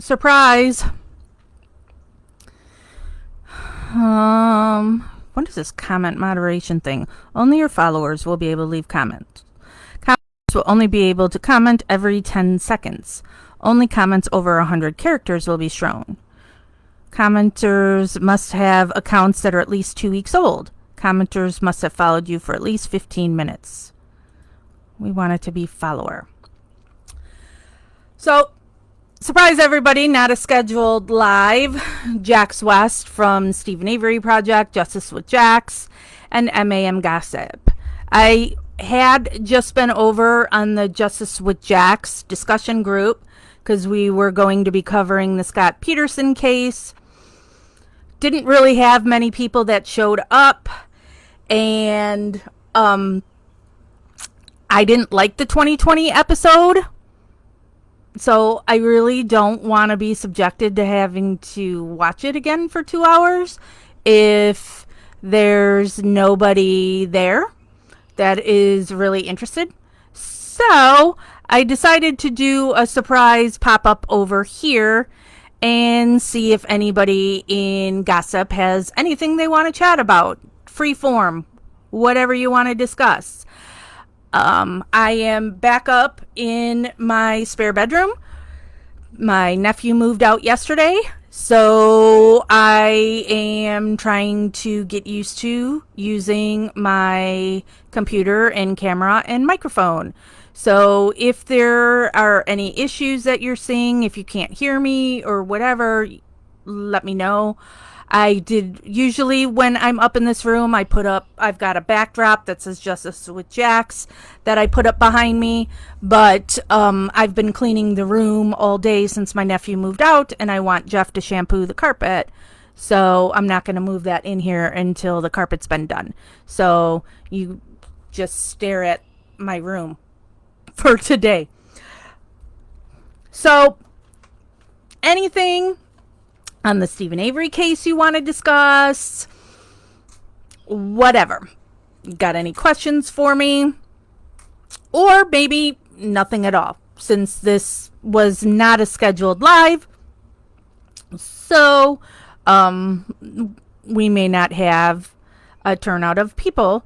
Surprise. What is this comment moderation thing? Only your followers will be able to leave comments. Commenters will only be able to comment every 10 seconds. Only comments over 100 characters will be shown. Commenters must have accounts that are at least 2 weeks old. Commenters must have followed you for at least 15 minutes. We want it to be follower. So, surprise everybody, not a scheduled live. Jax West from Stephen Avery Project, Justice with Jax, and MAM Gossip. I had just been over on the Justice with Jax discussion group because we were going to be covering the Scott Peterson case. Didn't really have many people that showed up, and I didn't like the 2020 episode. So I really don't want to be subjected to having to watch it again for 2 hours if there's nobody there that is really interested. So I decided to do a surprise pop-up over here and see if anybody in Gossip has anything they want to chat about. Free form, whatever you want to discuss. I am back up in my spare bedroom. My nephew moved out yesterday, so I am trying to get used to using my computer and camera and microphone. So if there are any issues that you're seeing, if you can't hear me or whatever, let me know. I did usually when I'm up in this room, I've got a backdrop that says Justice with Jax that I put up behind me, but I've been cleaning the room all day since my nephew moved out, and I want Jeff to shampoo the carpet, so I'm not going to move that in here until the carpet's been done. So you just stare at my room for today. So anything on the Stephen Avery case you want to discuss, whatever. Got any questions for me? Or maybe nothing at all, since this was not a scheduled live. So we may not have a turnout of people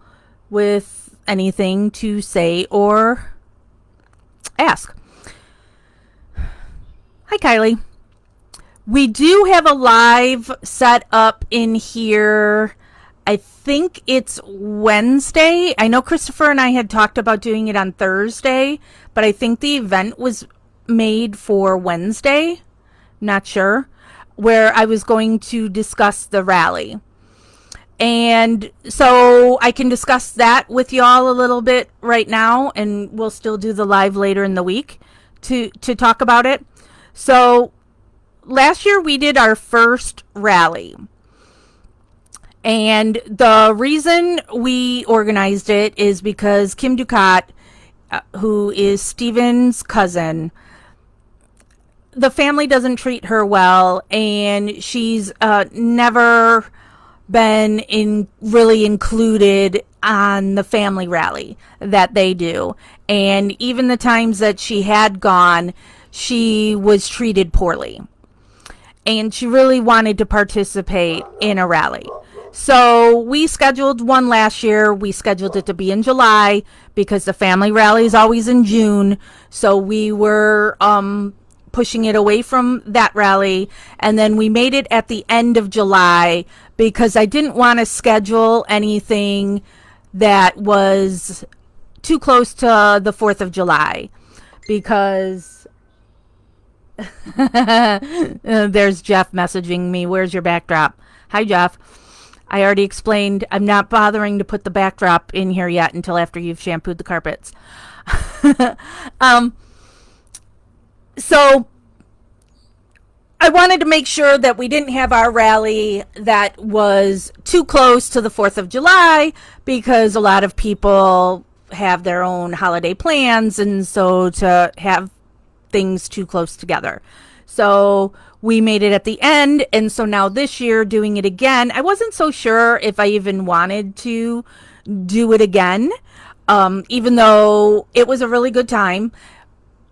with anything to say or ask. Hi, Kylie. We do have a live set up in here. I think it's Wednesday. I know Christopher and I had talked about doing it on Thursday, but I think the event was made for Wednesday. Not sure. Where I was going to discuss the rally. And so I can discuss that with y'all a little bit right now, and we'll still do the live later in the week to talk about it. So last year we did our first rally, and the reason we organized it is because Kim Ducat, who is Steven's cousin, the family doesn't treat her well, and she's never been really included on the family rally that they do. And even the times that she had gone, she was treated poorly. And she really wanted to participate in a rally. So we scheduled one last year. We scheduled it to be in July because the family rally is always in June. So we were pushing it away from that rally. And then we made it at the end of July because I didn't want to schedule anything that was too close to the 4th of July. Because there's Jeff messaging me, where's your backdrop? Hi, Jeff. I already explained I'm not bothering to put the backdrop in here yet until after you've shampooed the carpets. So I wanted to make sure that we didn't have our rally that was too close to the 4th of July because a lot of people have their own holiday plans, and so to have things too close together. So we made it at the end, and so now this year doing it again, I wasn't so sure if I even wanted to do it again, even though it was a really good time.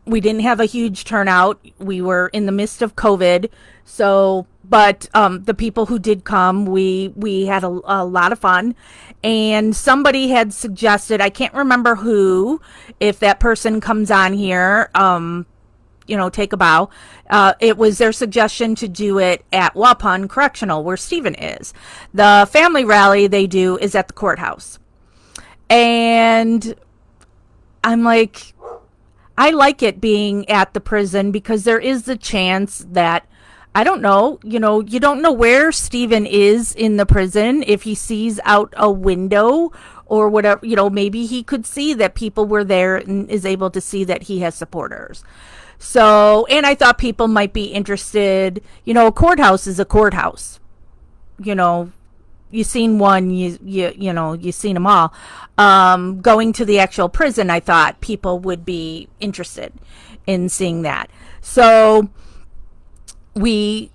We didn't have a huge turnout. We were in the midst of COVID. So, but the people who did come, we had a lot of fun. And somebody had suggested, I can't remember who, if that person comes on here, take a bow. It was their suggestion to do it at Waupun Correctional, where Stephen is. The family rally they do is at the courthouse. And I'm like, I like it being at the prison because there is the chance that, I don't know, you don't know where Stephen is in the prison. If he sees out a window or whatever, maybe he could see that people were there and is able to see that he has supporters. So, and I thought people might be interested. A courthouse is a courthouse. You seen one, you seen them all. Going to the actual prison, I thought people would be interested in seeing that. So we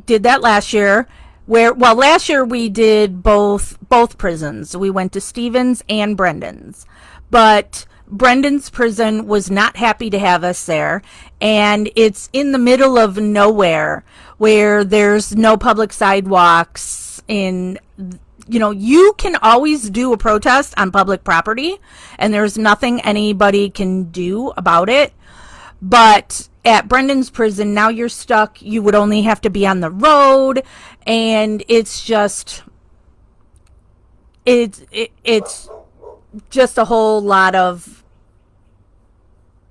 did that last year. Last year we did both prisons. We went to Stevens and Brendan's, but Brendan's prison was not happy to have us there, and it's in the middle of nowhere where there's no public sidewalks. You can always do a protest on public property, and there's nothing anybody can do about it. But at Brendan's prison, now you're stuck. You would only have to be on the road, and it's just a whole lot of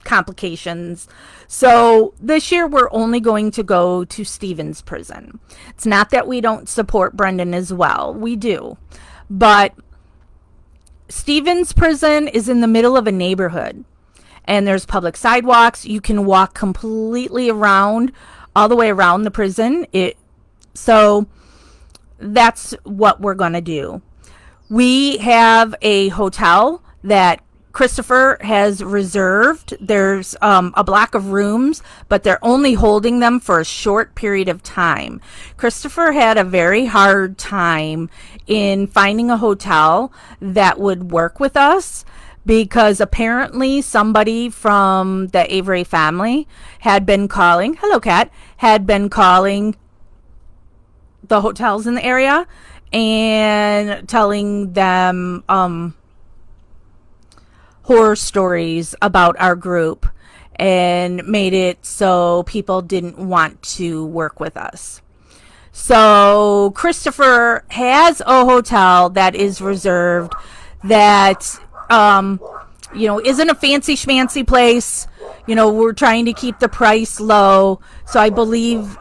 complications. So this year we're only going to go to Stevens prison. It's not that we don't support Brendan as well. We do. But Stevens prison is in the middle of a neighborhood, and there's public sidewalks. You can walk completely around, all the way around the prison. So that's what we're going to do. We have a hotel that Christopher has reserved. There's a block of rooms, but they're only holding them for a short period of time. Christopher had a very hard time in finding a hotel that would work with us, because apparently somebody from the Avery family had been calling, hello cat, had been calling the hotels in the area and telling them horror stories about our group, and made it so people didn't want to work with us. So Christopher has a hotel that is reserved that isn't a fancy schmancy place. We're trying to keep the price low. So I believe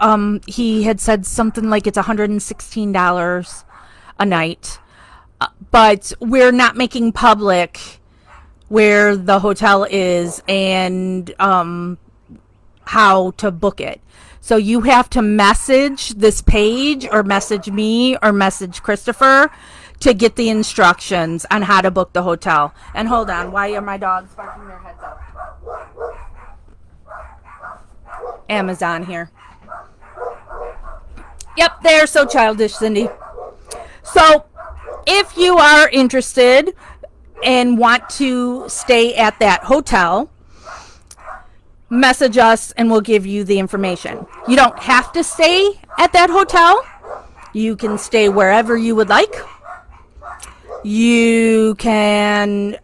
he had said something like it's $116 a night. But we're not making public where the hotel is and how to book it. So you have to message this page, or message me, or message Christopher to get the instructions on how to book the hotel. And hold on, why are my dogs barking their heads up? Amazon here. Yep, they're so childish, Cindy. So if you are interested and want to stay at that hotel, message us and we'll give you the information. You don't have to stay at that hotel. You can stay wherever you would like. You can,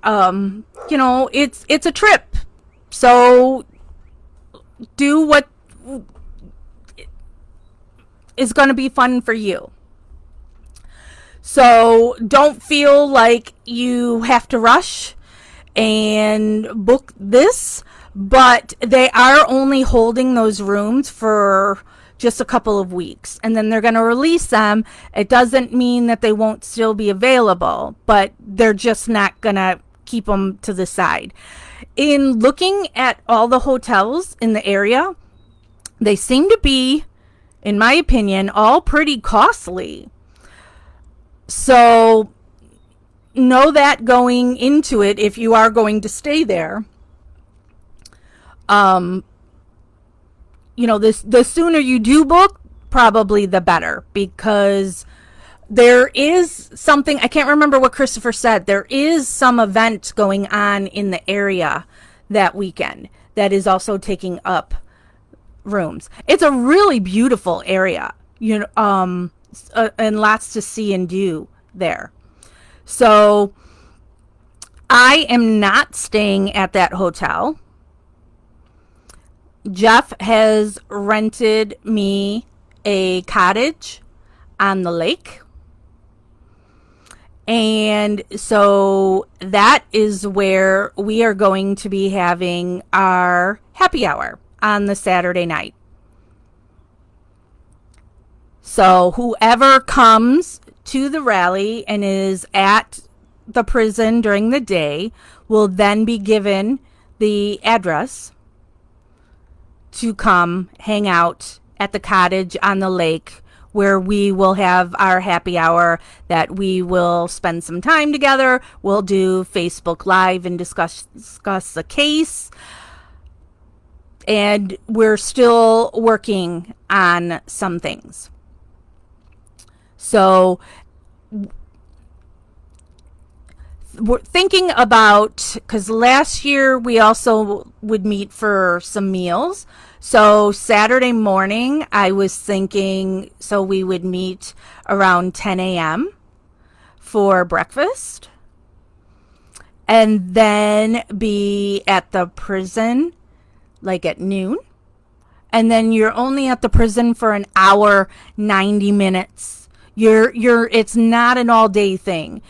it's a trip. So do what is going to be fun for you. So don't feel like you have to rush and book this, but they are only holding those rooms for just a couple of weeks, and then they're going to release them. It doesn't mean that they won't still be available, but they're just not going to keep them to the side. In looking at all the hotels in the area, they seem to be, in my opinion, all pretty costly. So know that going into it, if you are going to stay there, the sooner you do book, probably the better, because there is something, I can't remember what Christopher said, there is some event going on in the area that weekend that is also taking up rooms. It's a really beautiful area, and lots to see and do there. So I am not staying at that hotel. Jeff has rented me a cottage on the lake. And so that is where we are going to be having our happy hour on the Saturday night. So whoever comes to the rally and is at the prison during the day will then be given the address to come hang out at the cottage on the lake, where we will have our happy hour, that we will spend some time together. We'll do Facebook Live and discuss the case. And we're still working on some things. So we're thinking about, because last year we also would meet for some meals. So Saturday morning, I was thinking, so we would meet around 10 a.m. for breakfast, and then be at the prison like at noon. And then you're only at the prison for an hour, 90 minutes. It's not an all day thing.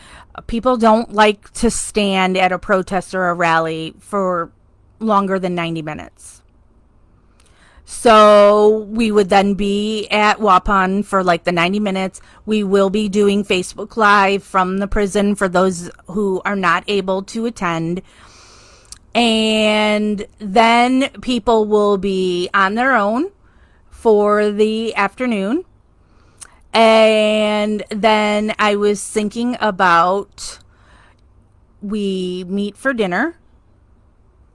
People don't like to stand at a protest or a rally for longer than 90 minutes. So we would then be at Waupun for like the 90 minutes. We will be doing Facebook Live from the prison for those who are not able to attend. And then people will be on their own for the afternoon. And then I was thinking about, we meet for dinner,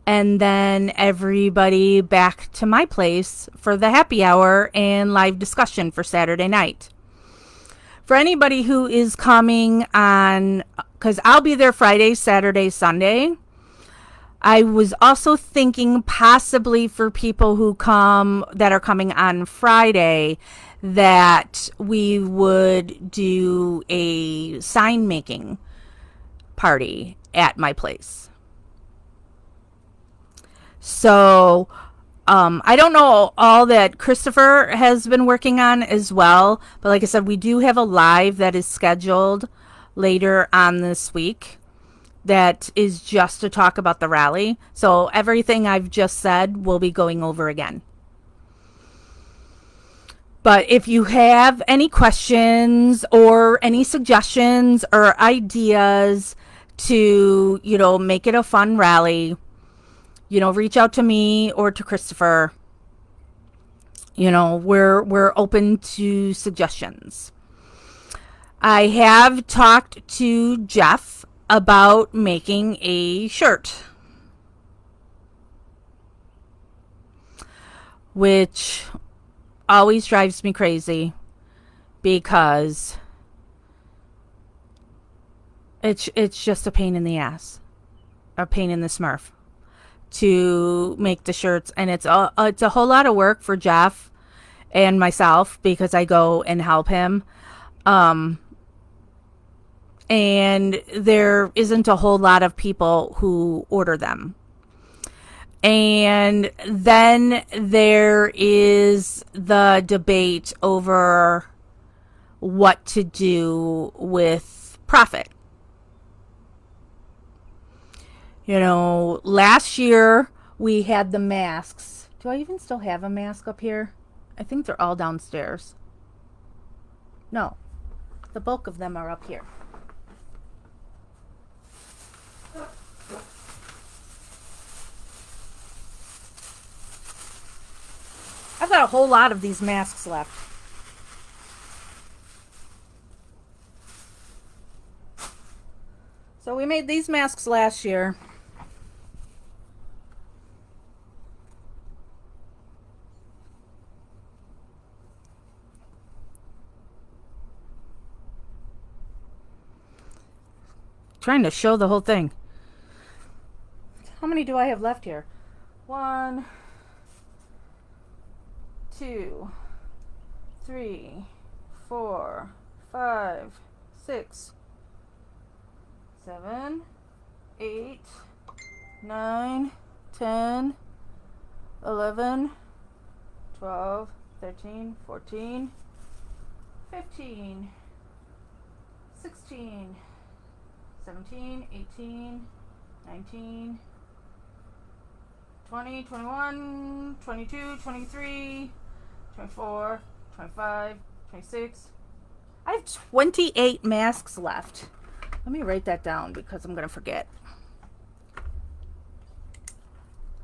and then everybody back to my place for the happy hour and live discussion for Saturday night. For anybody who is coming on, because I'll be there Friday, Saturday, Sunday. I was also thinking possibly for people who come, that are coming on Friday, that we would do a sign making party at my place. So I don't know all that Christopher has been working on as well, but like I said, we do have a live that is scheduled later on this week that is just to talk about the rally. So everything I've just said we'll be going over again. But if you have any questions or any suggestions or ideas to, make it a fun rally, reach out to me or to Christopher. We're open to suggestions. I have talked to Jeff about making a shirt, which always drives me crazy because it's just a pain in the ass, a pain in the smurf to make the shirts, and it's a whole lot of work for Jeff and myself because I go and help him, and there isn't a whole lot of people who order them. And then there is the debate over what to do with profit. Last year we had the masks. Do I even still have a mask up here? I think they're all downstairs. No, the bulk of them are up here. I've got a whole lot of these masks left. So we made these masks last year. Trying to show the whole thing. How many do I have left here? 1, 2, 3, 4, 5, 6, 7, 8, 9, 10, 11, 12, 13, 14, 15, 16, 17, 18, 19, 20, 21, 22, 23, 24, 25, 26. I have 28 masks left. Let me write that down because I'm going to forget.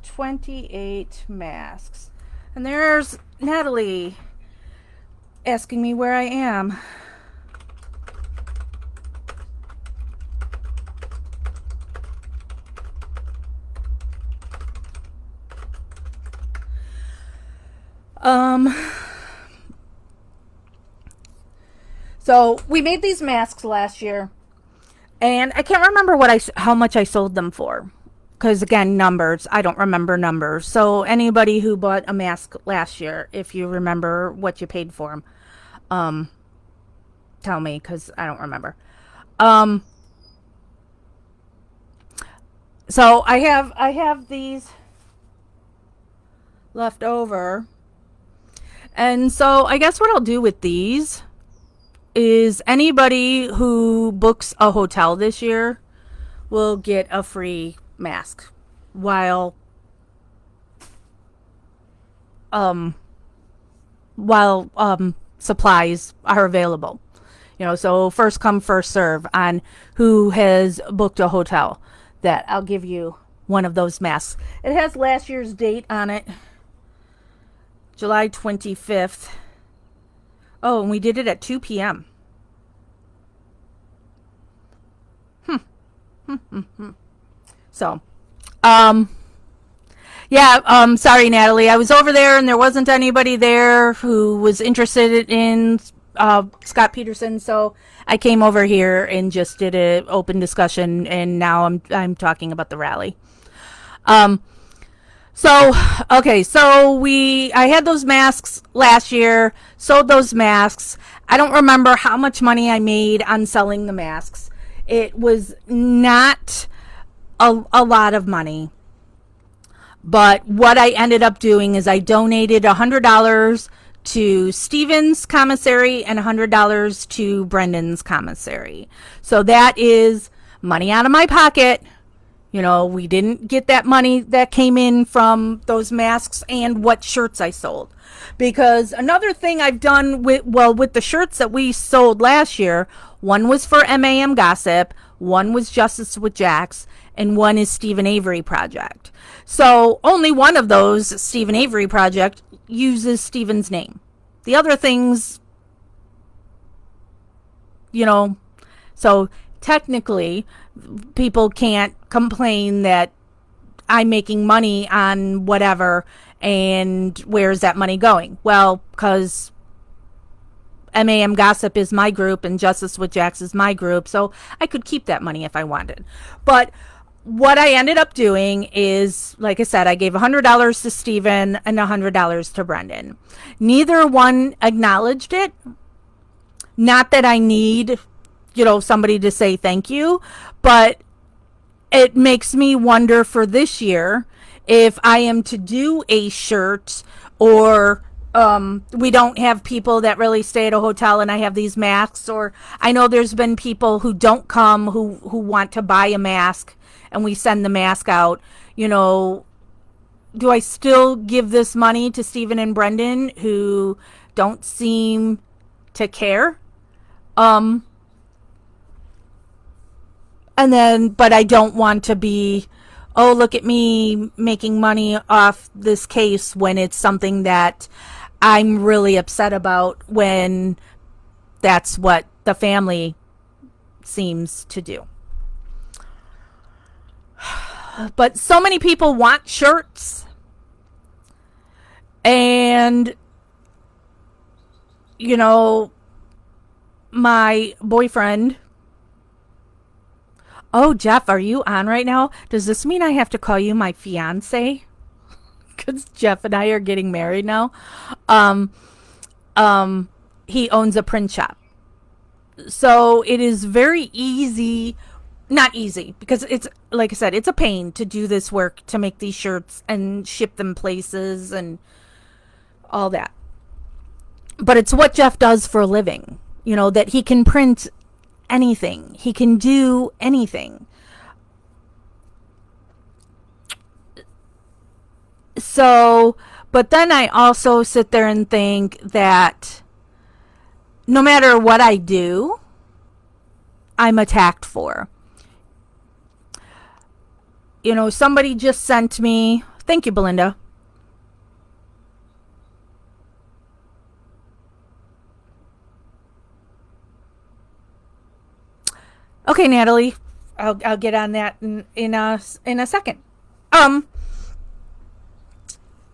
28 masks. And there's Natalie asking me where I am. So we made these masks last year, and I can't remember how much I sold them for, because again, numbers, I don't remember numbers. So anybody who bought a mask last year, if you remember what you paid for them, tell me, because I don't remember. So I have these left over. And so I guess what I'll do with these is anybody who books a hotel this year will get a free mask while supplies are available. You know, so first come, first serve on who has booked a hotel. That I'll give you one of those masks. It has last year's date on it. July 25th. Oh, and we did it at 2 p.m. So, yeah, sorry, Natalie. I was over there and there wasn't anybody there who was interested in Scott Peterson, so I came over here and just did an open discussion, and now I'm talking about the rally. So I had those masks last year, sold those masks. I don't remember how much money I made on selling the masks. It was not a lot of money. But what I ended up doing is I donated $100 to Steven's commissary and $100 to Brendan's commissary. So that is money out of my pocket. You know, we didn't get that money that came in from those masks and what shirts I sold. Because another thing I've done with the shirts that we sold last year, one was for MAM Gossip, one was Justice with Jax, and one is Stephen Avery Project. So only one of those, Stephen Avery Project, uses Stephen's name. The other things, you know, so technically people can't complain that I'm making money on whatever and where's that money going? Well, because MAM Gossip is my group and Justice with Jax is my group, so I could keep that money if I wanted. But what I ended up doing is, like I said, I gave $100 to Steven and $100 to Brendan. Neither one acknowledged it. Not that I need, you know, somebody to say thank you, but it makes me wonder for this year if I am to do a shirt, or we don't have people that really stay at a hotel and I have these masks, or I know there's been people who don't come who want to buy a mask and we send the mask out. You know, do I still give this money to Stephen and Brendan who don't seem to care? And then, but I don't want to be, oh, look at me making money off this case when it's something that I'm really upset about, when that's what the family seems to do. But so many people want shirts, and, you know, my boyfriend. Oh, Jeff, are you on right now? Does this mean I have to call you my fiance? because Jeff and I are getting married now. Um, he owns a print shop. So it is very easy, not easy, because it's, like I said, it's a pain to do this work, to make these shirts and ship them places and all that. But it's what Jeff does for a living, that he can print anything. He can do anything. So, but then I also sit there and think that no matter what I do, I'm attacked for. Somebody just sent me, thank you, Belinda. Okay, Natalie, I'll get on that in a second.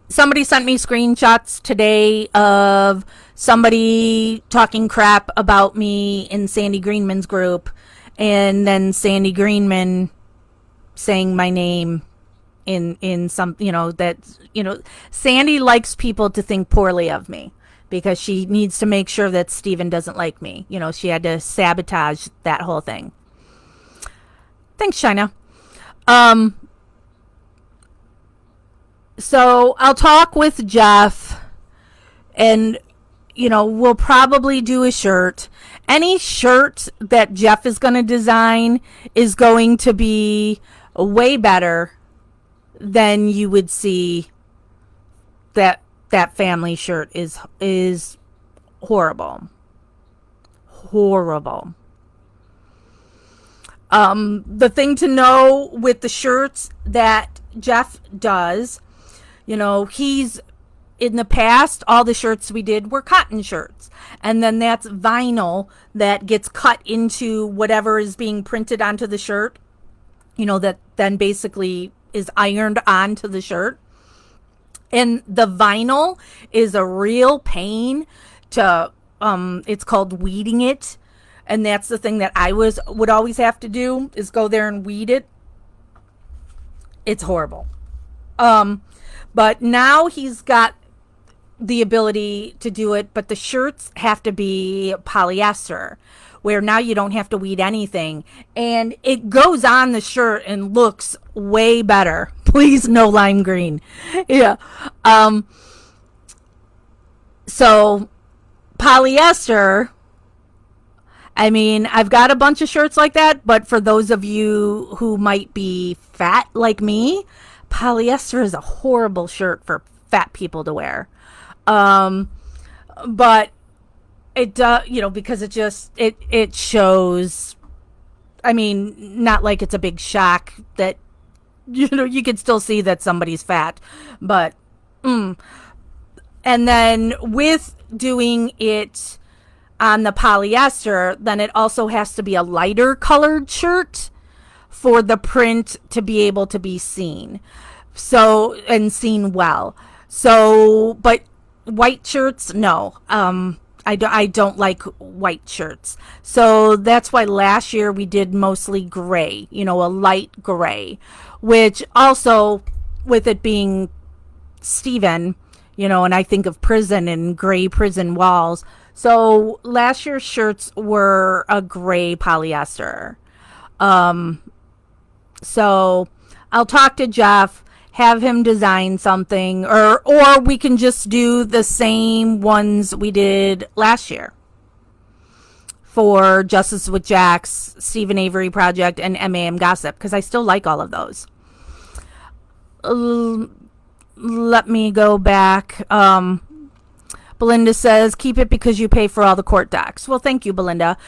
Somebody sent me screenshots today of somebody talking crap about me in Sandy Greenman's group, and then Sandy Greenman saying my name in some, Sandy likes people to think poorly of me because she needs to make sure that Steven doesn't like me. She had to sabotage that whole thing. Thanks, China. So I'll talk with Jeff, and we'll probably do a shirt. Any shirt that Jeff is going to design is going to be way better than you would see. That family shirt is horrible. The thing to know with the shirts that Jeff does, he's, in the past, all the shirts we did were cotton shirts. And then that's vinyl that gets cut into whatever is being printed onto the shirt, that then basically is ironed onto the shirt. And the vinyl is a real pain to, it's called weeding it. And that's the thing that I would always have to do, is go there and weed it. It's horrible. But now he's got the ability to do it, but the shirts have to be polyester, where now you don't have to weed anything, and it goes on the shirt and looks way better. Please, no lime green. Yeah. So polyester, I mean, I've got a bunch of shirts like that, but for those of you who might be fat like me, polyester is a horrible shirt for fat people to wear. But it does, because it shows, I mean, not like it's a big shock that, you can still see that somebody's fat, but, and then with doing it on the polyester, then it also has to be a lighter colored shirt for the print to be able to be seen. So, and seen well. So, but white shirts, no. I don't like white shirts. So that's why last year we did mostly gray, a light gray, which also, with it being Steven, and I think of prison and gray prison walls. So last year's shirts were a gray polyester. So I'll talk to Jeff, have him design something, or we can just do the same ones we did last year for Justice with Jax, Stephen Avery Project, and MAM Gossip, because I still like all of those. Let me go back. Belinda says, keep it because you pay for all the court docs. Well, thank you, Belinda.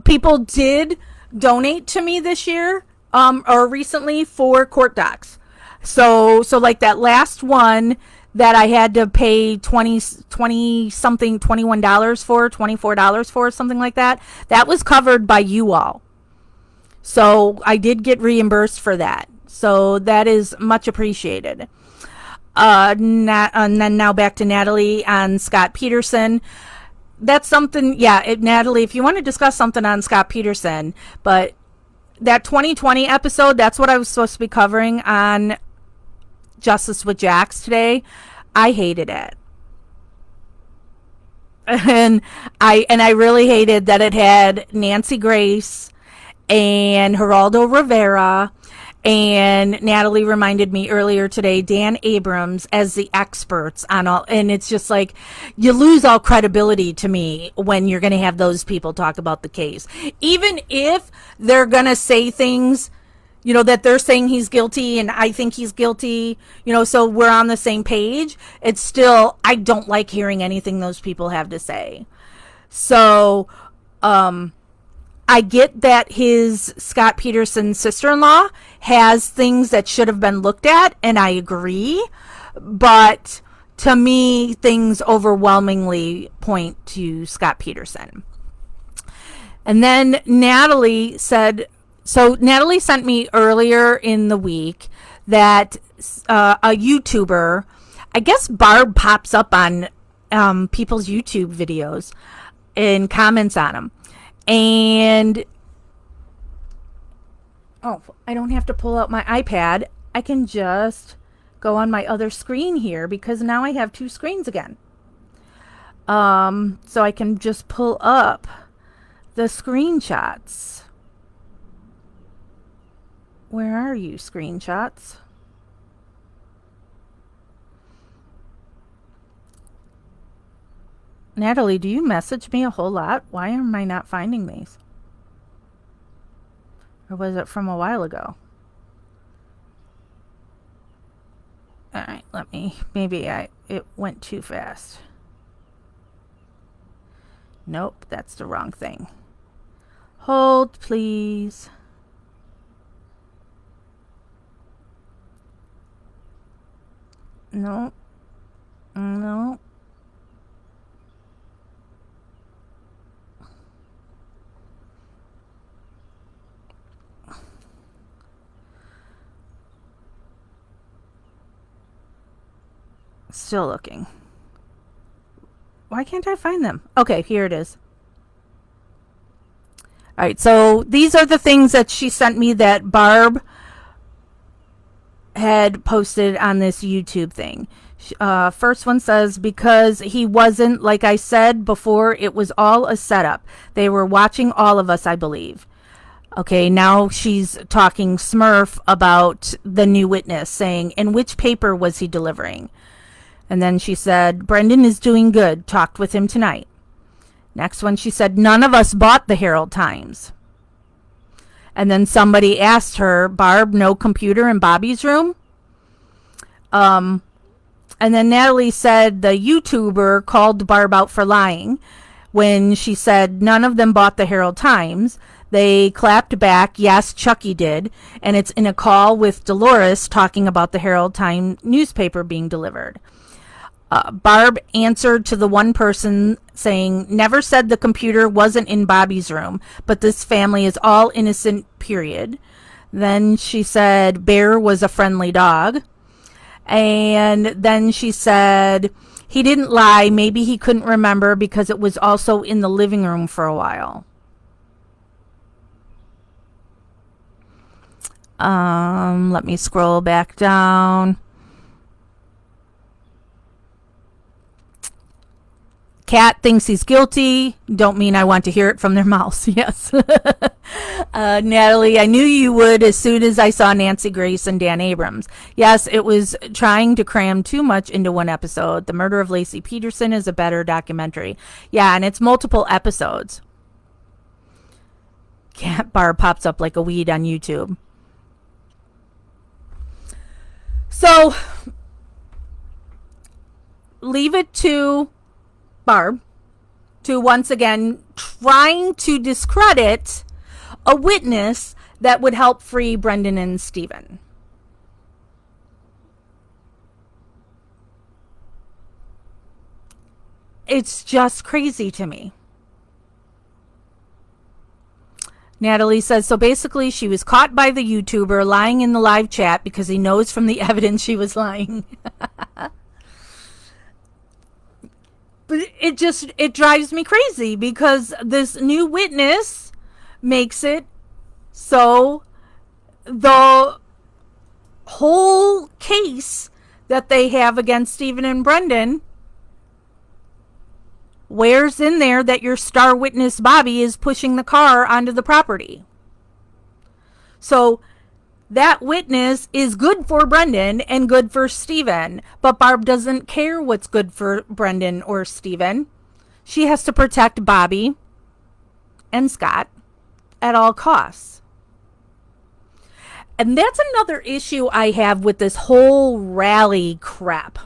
People did donate to me this year, or recently, for court docs. So like that last one that I had to pay $21 for, $24 for, something like that. That was covered by you all. So I did get reimbursed for that. So that is much appreciated. And then now back to Natalie on Scott Peterson. That's something, Natalie, if you want to discuss something on Scott Peterson, but that 2020 episode, that's what I was supposed to be covering on Justice with Jax today, I hated it. And I really hated that it had Nancy Grace and Geraldo Rivera, and Natalie reminded me earlier today, Dan Abrams as the experts on all, and it's just like, you lose all credibility to me when you're going to have those people talk about the case. Even if they're going to say things, that they're saying he's guilty and I think he's guilty, so we're on the same page, it's still, I don't like hearing anything those people have to say. So, I get that his Scott Peterson's sister-in-law has things that should have been looked at, and I agree. But to me, things overwhelmingly point to Scott Peterson. And then Natalie sent me earlier in the week that a YouTuber, I guess Barb pops up on people's YouTube videos and comments on them. And, I don't have to pull out my iPad. I can just go on my other screen here because now I have two screens again. So I can just pull up the screenshots. Where are you, screenshots? Natalie, do you message me a whole lot? Why am I not finding these? Or was it from a while ago? Alright, it went too fast. Nope, that's the wrong thing. Hold, please. Nope. Nope. Still looking. Why can't I find them? Okay, here it is. All right, so these are the things that she sent me that Barb had posted on this YouTube thing. First one says, because he wasn't, like I said before, it was all a setup. They were watching all of us, I believe. Okay, now she's talking Smurf about the new witness, saying, in which paper was he delivering? And then she said, Brendan is doing good. Talked with him tonight. Next one, she said, none of us bought the Herald Times. And then somebody asked her, Barb, no computer in Bobby's room? And then Natalie said the YouTuber called Barb out for lying when she said none of them bought the Herald Times. They clapped back, yes, Chucky did. And it's in a call with Dolores talking about the Herald Times newspaper being delivered. Barb answered to the one person saying, never said the computer wasn't in Bobby's room, but this family is all innocent, period. Then she said Bear was a friendly dog. And then she said he didn't lie. Maybe he couldn't remember because it was also in the living room for a while. Let me scroll back down. Kat thinks he's guilty. Don't mean I want to hear it from their mouths. Yes. Natalie, I knew you would as soon as I saw Nancy Grace and Dan Abrams. Yes, it was trying to cram too much into one episode. The Murder of Lacey Peterson is a better documentary. Yeah, and it's multiple episodes. Cat bar pops up like a weed on YouTube. So, leave it to Barb to once again trying to discredit a witness that would help free Brendan and Stephen. It's just crazy to me. Natalie says, so basically she was caught by the YouTuber lying in the live chat because he knows from the evidence she was lying. But it drives me crazy because this new witness makes it so the whole case that they have against Stephen and Brendan, where's in there that your star witness Bobby is pushing the car onto the property? So that witness is good for Brendan and good for Stephen, but Barb doesn't care what's good for Brendan or Stephen. She has to protect Bobby and Scott at all costs. And that's another issue I have with this whole rally crap.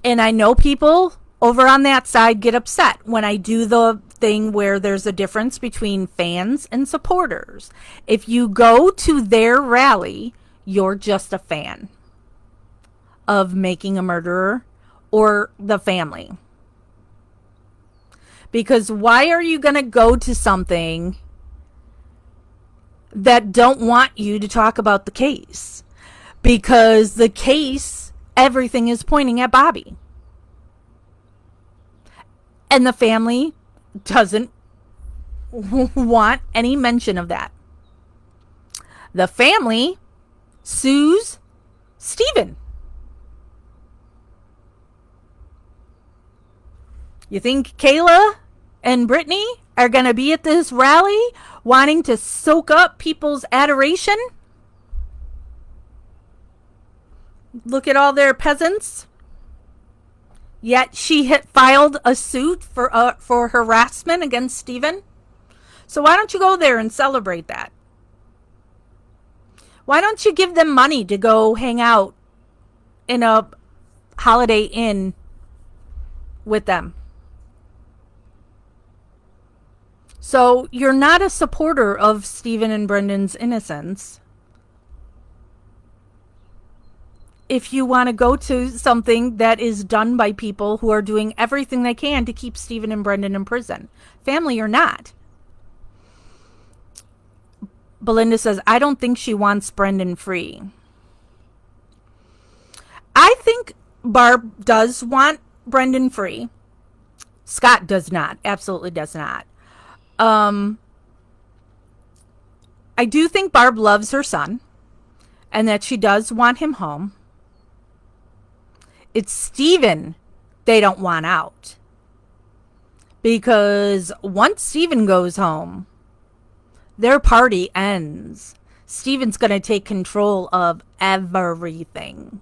And I know people over on that side get upset when I do the thing where there's a difference between fans and supporters. If you go to their rally, you're just a fan of making a murderer or the family. Because why are you going to go to something that don't want you to talk about the case? Because the case, everything is pointing at Bobby. And the family doesn't want any mention of that. The family sues Stephen. You think Kayla and Brittany are going to be at this rally wanting to soak up people's adoration? Look at all their peasants. Yet she had filed a suit for harassment against Stephen. So why don't you go there and celebrate that? Why don't you give them money to go hang out in a Holiday Inn with them? So you're not a supporter of Stephen and Brendan's innocence. If you want to go to something that is done by people who are doing everything they can to keep Stephen and Brendan in prison, family or not. Belinda says, I don't think she wants Brendan free. I think Barb does want Brendan free. Scott does not. Absolutely does not. I do think Barb loves her son and that she does want him home. It's Stephen they don't want out. Because once Stephen goes home, their party ends. Stephen's going to take control of everything.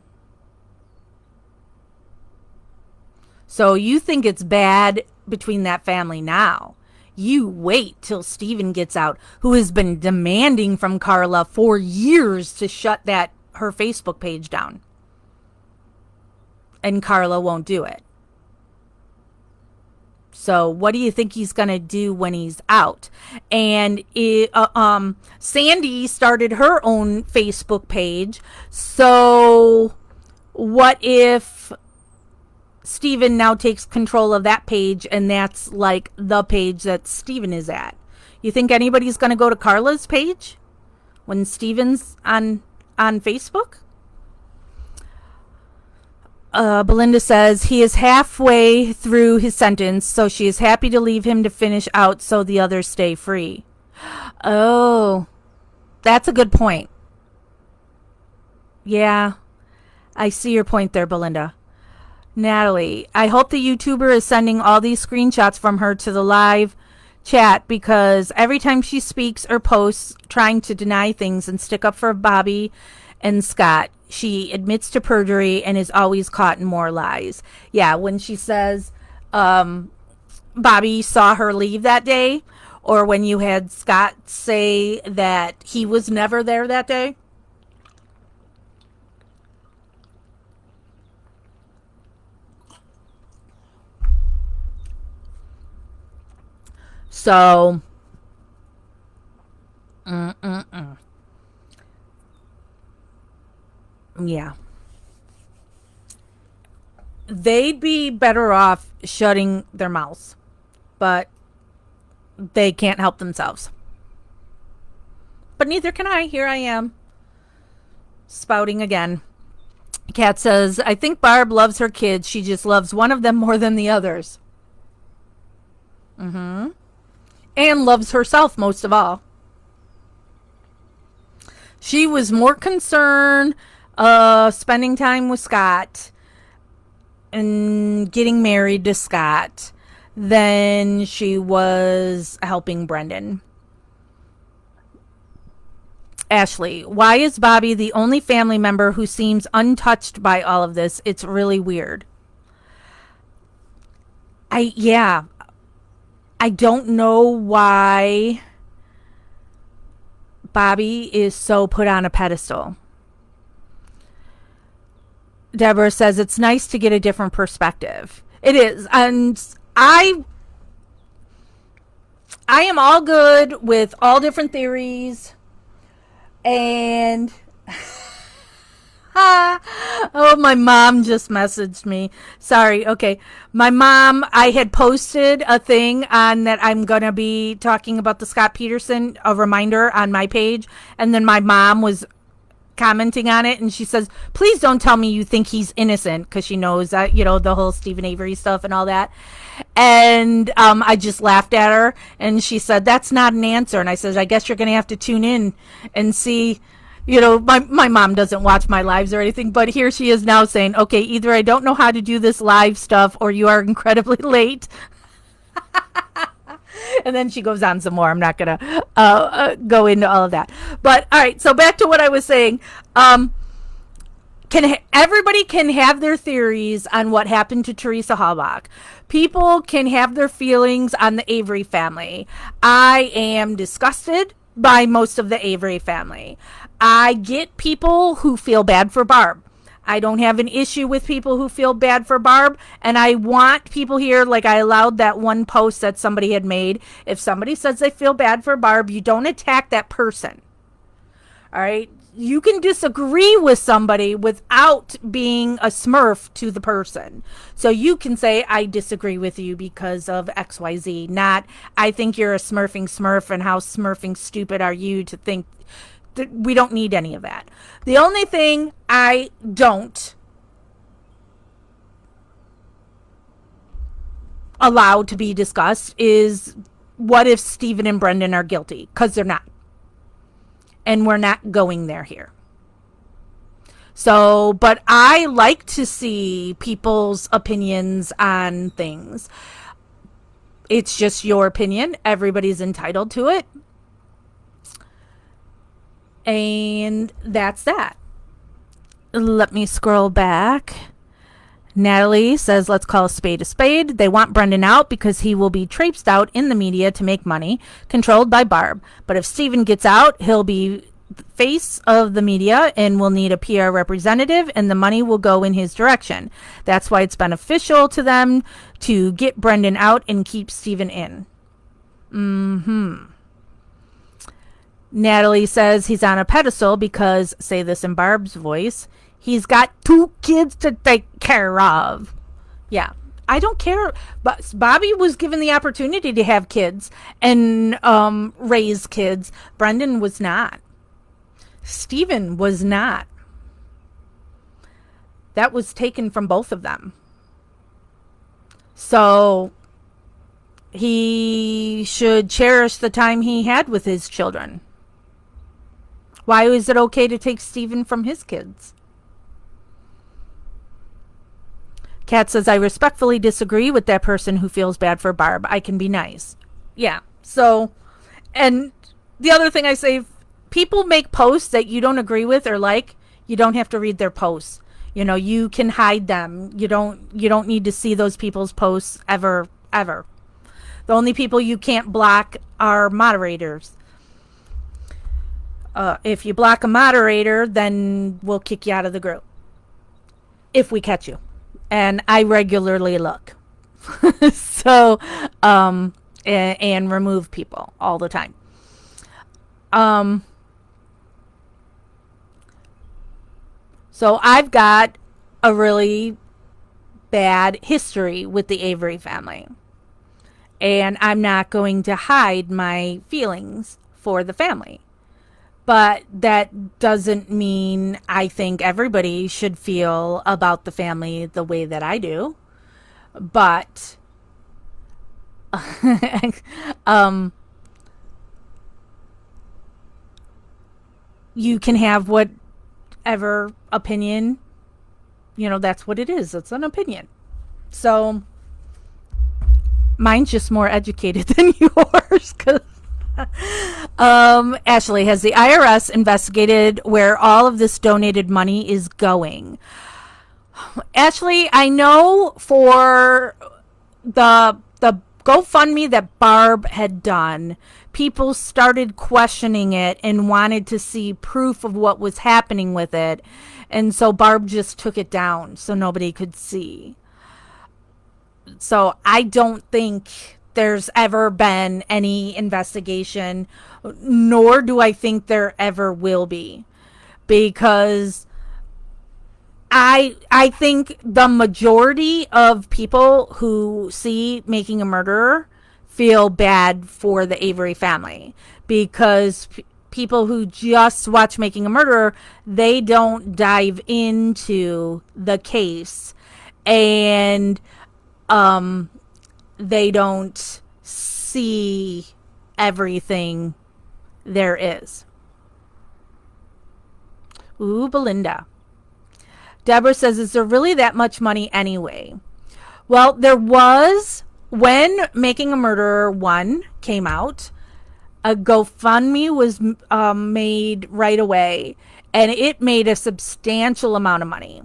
So you think it's bad between that family now. You wait till Stephen gets out, who has been demanding from Carla for years to shut her Facebook page down. And Carla won't do it. So what do you think he's going to do when he's out? And Sandy started her own Facebook page. So what if Stephen now takes control of that page and that's like the page that Stephen is at? You think anybody's going to go to Carla's page when Stephen's on Facebook? Belinda says he is halfway through his sentence, so she is happy to leave him to finish out so the others stay free. Oh, that's a good point. Yeah, I see your point there, Belinda. Natalie, I hope the YouTuber is sending all these screenshots from her to the live chat, because every time she speaks or posts trying to deny things and stick up for Bobby and Scott, she admits to perjury and is always caught in more lies. Yeah, when she says Bobby saw her leave that day, or when you had Scott say that he was never there that day. So, yeah. They'd be better off shutting their mouths, but they can't help themselves. But neither can I. Here I am, spouting again. Kat says, I think Barb loves her kids. She just loves one of them more than the others. And loves herself most of all. She was more concerned spending time with Scott and getting married to Scott than she was helping Brendan. Ashley, why is Bobby the only family member who seems untouched by all of this? It's really weird. Yeah, I don't know why Bobby is so put on a pedestal. Deborah says it's nice to get a different perspective. It is. And I am all good with all different theories. And oh, my mom just messaged me. Sorry. Okay. My mom, I had posted a thing on that I'm going to be talking about the Scott Peterson, a reminder on my page. And then my mom was commenting on it, and she says, please don't tell me you think he's innocent, because she knows that, the whole Stephen Avery stuff and all that. And I just laughed at her, and she said, that's not an answer. And I said, I guess you're going to have to tune in and see. My mom doesn't watch my lives or anything, but here she is now saying, okay, either I don't know how to do this live stuff or you are incredibly late. And then she goes on some more. I'm not going to go into all of that. But, all right, so back to what I was saying. Everybody can have their theories on what happened to Teresa Halbach. People can have their feelings on the Avery family. I am disgusted by most of the Avery family. I get people who feel bad for Barb. I don't have an issue with people who feel bad for Barb. And I want people here, like I allowed that one post that somebody had made. If somebody says they feel bad for Barb, you don't attack that person. All right? You can disagree with somebody without being a smurf to the person. So you can say, I disagree with you because of XYZ. Not, I think you're a smurfing smurf and how smurfing stupid are you to think. We don't need any of that. The only thing I don't allow to be discussed is what if Stephen and Brendan are guilty? Because they're not. And we're not going there here. So, but I like to see people's opinions on things. It's just your opinion. Everybody's entitled to it. And that's that. Let me scroll back. Natalie says, let's call a spade a spade. They want Brendan out because he will be traipsed out in the media to make money, controlled by Barb. But if Stephen gets out, he'll be the face of the media and will need a PR representative, and the money will go in his direction. That's why it's beneficial to them to get Brendan out and keep Stephen in. Natalie says he's on a pedestal because, say this in Barb's voice, he's got 2 kids to take care of. Yeah, I don't care. But Bobby was given the opportunity to have kids and raise kids. Brendan was not. Stephen was not. That was taken from both of them. So he should cherish the time he had with his children. Why is it okay to take Stephen from his kids? Kat says, I respectfully disagree with that person who feels bad for Barb. I can be nice. Yeah. So, and the other thing I say, if people make posts that you don't agree with or like, you don't have to read their posts. You can hide them. You don't need to see those people's posts ever. The only people you can't block are moderators. If you block a moderator, then we'll kick you out of the group. If we catch you. And I regularly look. So, and remove people all the time. So I've got a really bad history with the Avery family. And I'm not going to hide my feelings for the family. But that doesn't mean I think everybody should feel about the family the way that I do. But you can have whatever opinion, that's what it is. It's an opinion. So mine's just more educated than yours. Ashley, has the IRS investigated where all of this donated money is going? Ashley, I know for the GoFundMe that Barb had done, people started questioning it and wanted to see proof of what was happening with it. And so Barb just took it down so nobody could see. So I don't think there's ever been any investigation, nor do I think there ever will be, because I think the majority of people who see Making a Murderer feel bad for the Avery family, because people who just watch Making a Murderer, they don't dive into the case, and they don't see everything there is. Ooh, Belinda. Deborah says, is there really that much money anyway? Well, there was when Making a Murderer 1 came out. A GoFundMe was made right away, and it made a substantial amount of money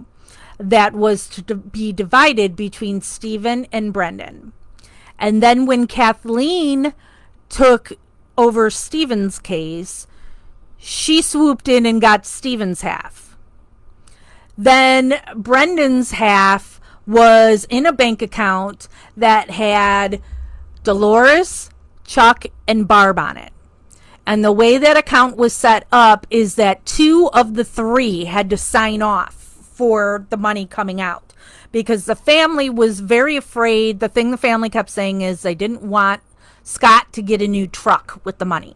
that was to be divided between Stephen and Brendan. And then when Kathleen took over Stephen's case, she swooped in and got Stephen's half. Then Brendan's half was in a bank account that had Dolores, Chuck, and Barb on it. And the way that account was set up is that 2 of the 3 had to sign off for the money coming out, because the family was very afraid. The thing the family kept saying is they didn't want Scott to get a new truck with the money.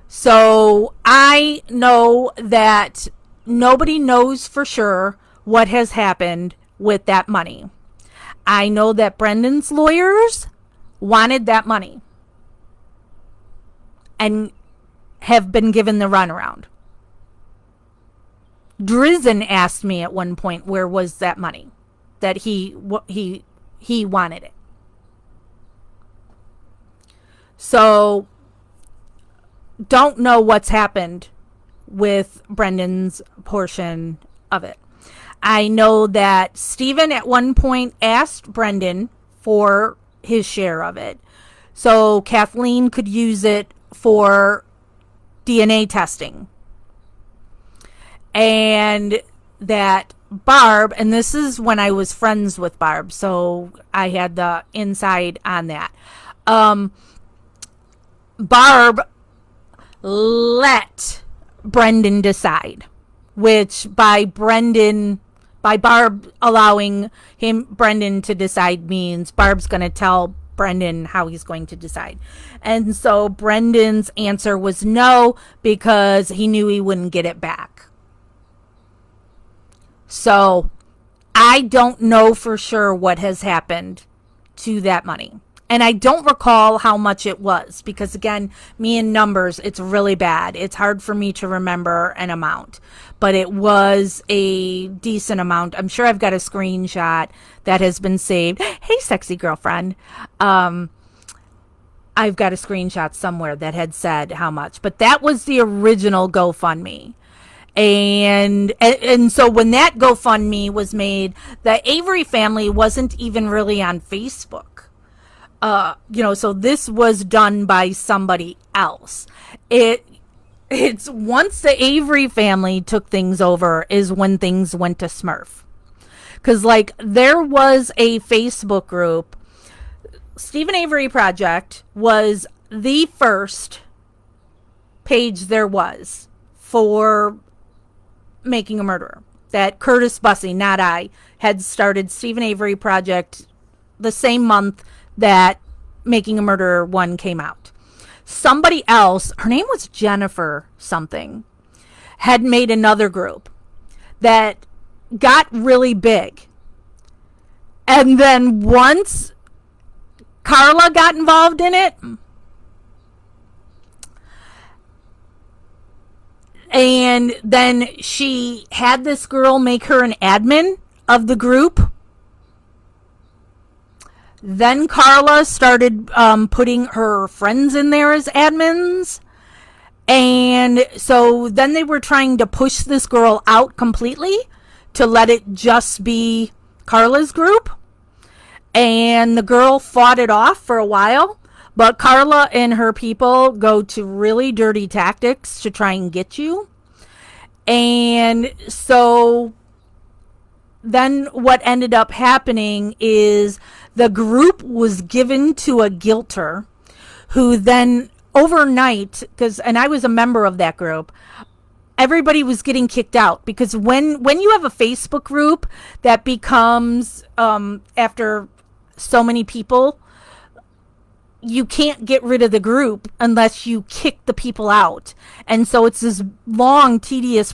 So I know that nobody knows for sure what has happened with that money. I know that Brendan's lawyers wanted that money and have been given the runaround. Drizzen asked me at one point, where was that money? That he wanted it. So, don't know what's happened with Brendan's portion of it. I know that Stephen at one point asked Brendan for his share of it, so Kathleen could use it for DNA testing. And that Barb, and this is when I was friends with Barb, so I had the inside on that. Barb let Brendan decide, which by Barb allowing Brendan to decide means Barb's going to tell Brendan how he's going to decide. And so Brendan's answer was no, because he knew he wouldn't get it back. So I don't know for sure what has happened to that money. And I don't recall how much it was, because again, me and numbers, it's really bad. It's hard for me to remember an amount, but it was a decent amount. I'm sure I've got a screenshot that has been saved. Hey, sexy girlfriend. I've got a screenshot somewhere that had said how much, but that was the original GoFundMe. And so when that GoFundMe was made, the Avery family wasn't even really on Facebook. So this was done by somebody else. It's once the Avery family took things over is when things went to Smurf. Because, there was a Facebook group. Stephen Avery Project was the first page there was for Making a Murderer. That Curtis Bussey, not I, had started Stephen Avery Project the same month that Making a Murderer 1 came out. Somebody else, her name was Jennifer something, had made another group that got really big. And then once Carla got involved in it, And then she had this girl make her an admin of the group. Then Carla started putting her friends in there as admins. And so then they were trying to push this girl out completely to let it just be Carla's group. And the girl fought it off for a while. But Carla and her people go to really dirty tactics to try and get you. And so then what ended up happening is the group was given to a guilter who then overnight, and I was a member of that group, everybody was getting kicked out because when you have a Facebook group that becomes after so many people, you can't get rid of the group unless you kick the people out. And so it's this long, tedious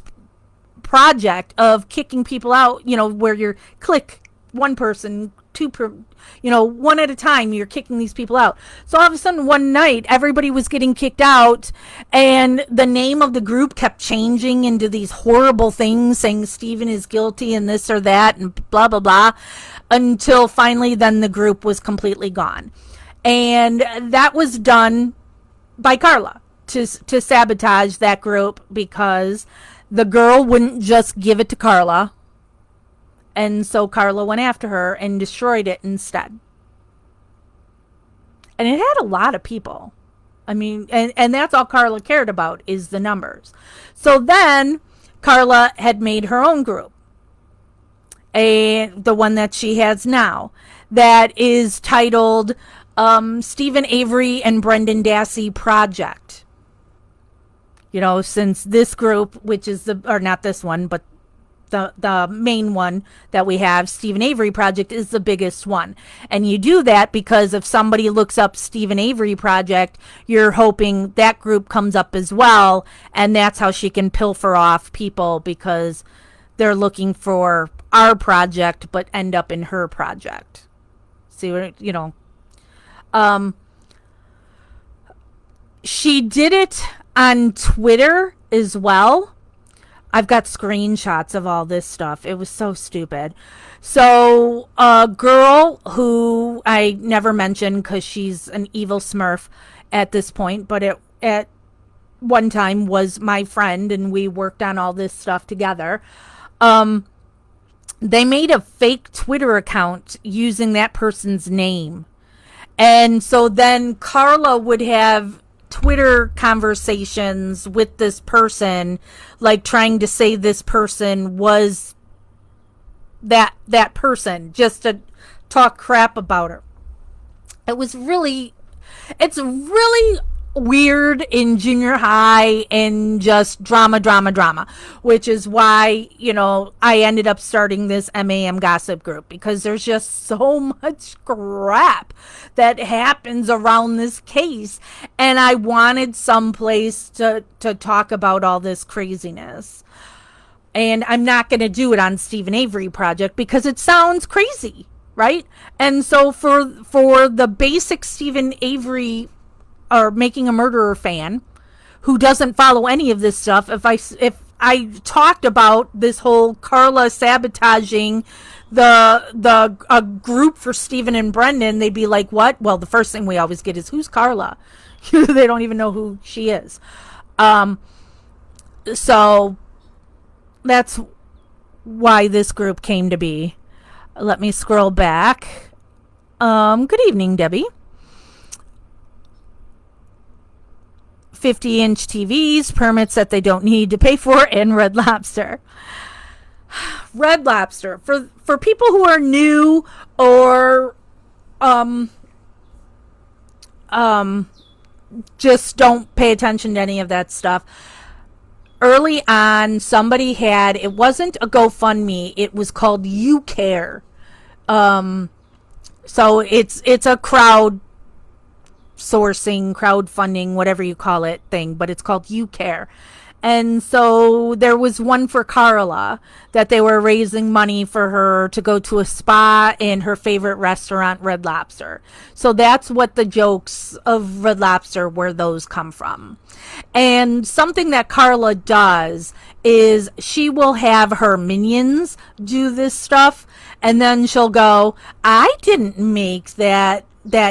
project of kicking people out, where you're click one person, one at a time, you're kicking these people out. So all of a sudden one night, everybody was getting kicked out and the name of the group kept changing into these horrible things saying Steven is guilty and this or that and blah, blah, blah, until finally then the group was completely gone. And that was done by Carla to sabotage that group because the girl wouldn't just give it to Carla. And so Carla went after her and destroyed it instead. And it had a lot of people. I mean, and that's all Carla cared about is the numbers. So then Carla had made her own group. The one that she has now. That is titled Stephen Avery and Brendan Dassey Project. Since this group, which is not this one, but the main one that we have, Stephen Avery Project, is the biggest one. And you do that because if somebody looks up Stephen Avery Project, you're hoping that group comes up as well. And that's how she can pilfer off people because they're looking for our project but end up in her project. See what, she did it on Twitter as well. I've got screenshots of all this stuff. It was so stupid. So a girl who I never mentioned because she's an evil smurf at this point, but at one time was my friend and we worked on all this stuff together. They made a fake Twitter account using that person's name. And so then Carla would have Twitter conversations with this person, like trying to say this person was that person, just to talk crap about her. It's really weird in junior high and just drama, which is why, I ended up starting this MAM gossip group because there's just so much crap that happens around this case. And I wanted some place to talk about all this craziness. And I'm not going to do it on Stephen Avery Project because it sounds crazy, right? And so for the basic Stephen Avery or Making a Murderer fan who doesn't follow any of this stuff, if I talked about this whole Carla sabotaging a group for Stephen and Brendan, they'd be like, what? Well, the first thing we always get is, who's Carla? They don't even know who she is. So that's why this group came to be. Let me scroll back. Good evening, Debbie. 50-inch TVs, permits that they don't need to pay for, and Red Lobster. Red Lobster. For people who are new or just don't pay attention to any of that stuff. Early on, somebody had, it wasn't a GoFundMe, it was called You Care. So it's a crowdsourcing, crowdfunding, whatever you call it thing, but it's called You Care. And so there was one for Carla that they were raising money for her to go to a spa in her favorite restaurant, Red Lobster. So that's what the jokes of Red Lobster, where those come from. And something that Carla does is she will have her minions do this stuff, and then she'll go, I didn't make that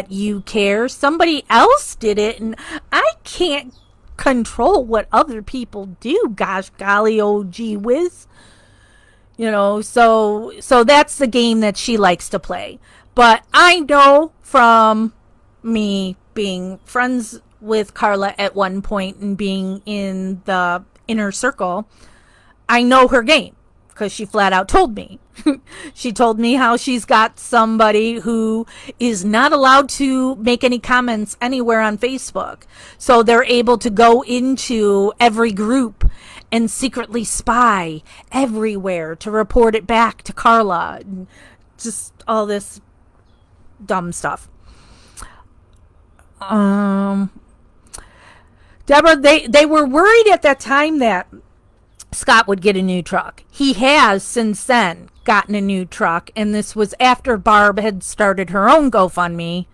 you care. Somebody else did it, and I can't control what other people do. Gosh golly, oh gee whiz. So that's the game that she likes to play. But I know from me being friends with Carla at one point and being in the inner circle, I know her game because she flat out told me. She told me how she's got somebody who is not allowed to make any comments anywhere on Facebook. So they're able to go into every group and secretly spy everywhere to report it back to Carla. And just all this dumb stuff. Deborah, they were worried at that time that Scott would get a new truck. He has since then gotten a new truck, and this was after Barb had started her own GoFundMe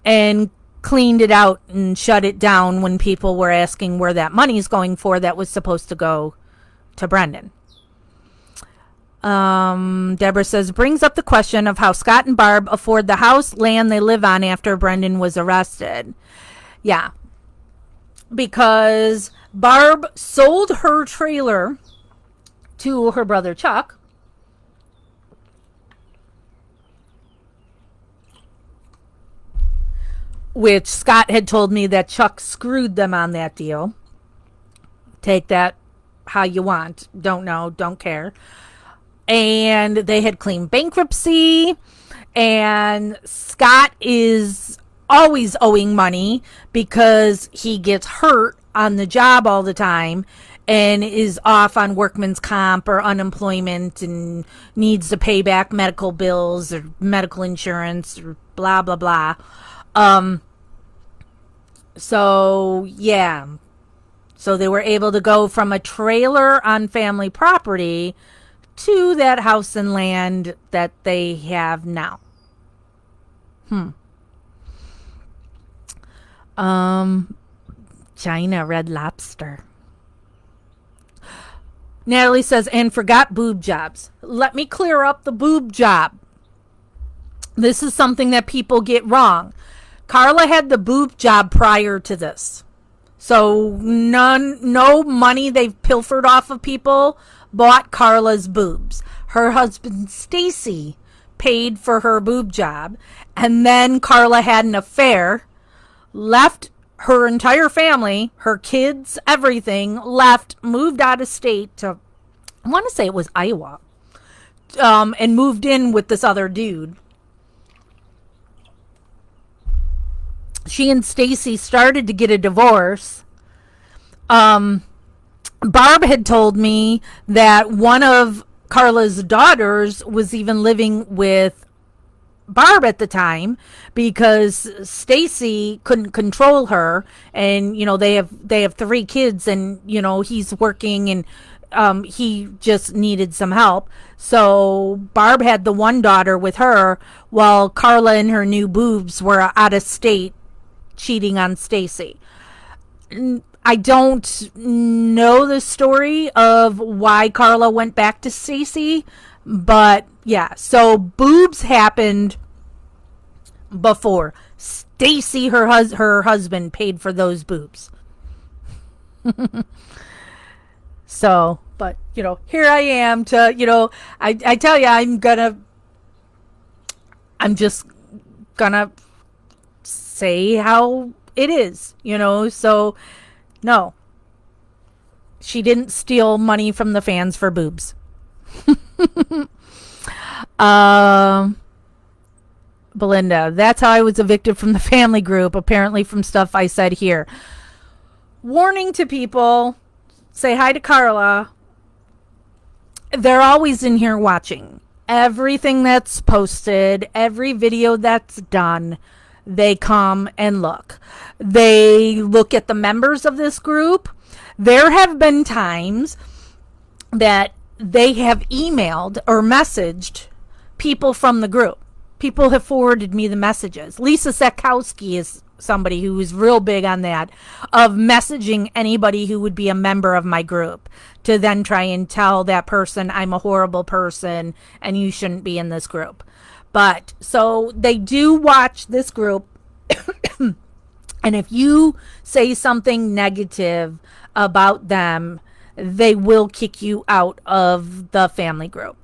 and cleaned it out and shut it down when people were asking where that money's going for that was supposed to go to Brendan. Deborah says, brings up the question of how Scott and Barb afford the house, land they live on after Brendan was arrested. Yeah. Because Barb sold her trailer to her brother Chuck, which Scott had told me that Chuck screwed them on that deal. Take that how you want. Don't know, don't care. And they had claimed bankruptcy, and Scott is always owing money because he gets hurt on the job all the time and is off on workman's comp or unemployment and needs to pay back medical bills or medical insurance or blah blah blah. So they were able to go from a trailer on family property to that house and land that they have now. China Red Lobster. Natalie says, and forgot boob jobs. Let me clear up the boob job. This is something that people get wrong. Carla had the boob job prior to this. So no money they've pilfered off of people bought Carla's boobs. Her husband Stacy paid for her boob job, and then Carla had an affair, left her entire family, her kids, everything, left, moved out of state to, I want to say it was Iowa, and moved in with this other dude. She and Stacy started to get a divorce. Barb had told me that one of Carla's daughters was even living with Barb at the time because Stacy couldn't control her, and they have 3 kids, and he's working, and he just needed some help. So Barb had the one daughter with her while Carla and her new boobs were out of state cheating on Stacy. I don't know the story of why Carla went back to Stacy, but yeah, so boobs happened before Stacy, her husband, paid for those boobs. So, but here I am to I tell you, I'm just gonna say how it is, so no, she didn't steal money from the fans for boobs. Belinda, that's how I was evicted from the family group, apparently from stuff I said here. Warning to people, say hi to Carla. They're always in here watching everything that's posted, every video that's done. They come and look. They look at the members of this group. There have been times that they have emailed or messaged people from the group. People have forwarded me the messages. Lisa Sekowski is somebody who is real big on that, of messaging anybody who would be a member of my group to then try and tell that person I'm a horrible person and you shouldn't be in this group. But so they do watch this group. And if you say something negative about them, they will kick you out of the family group.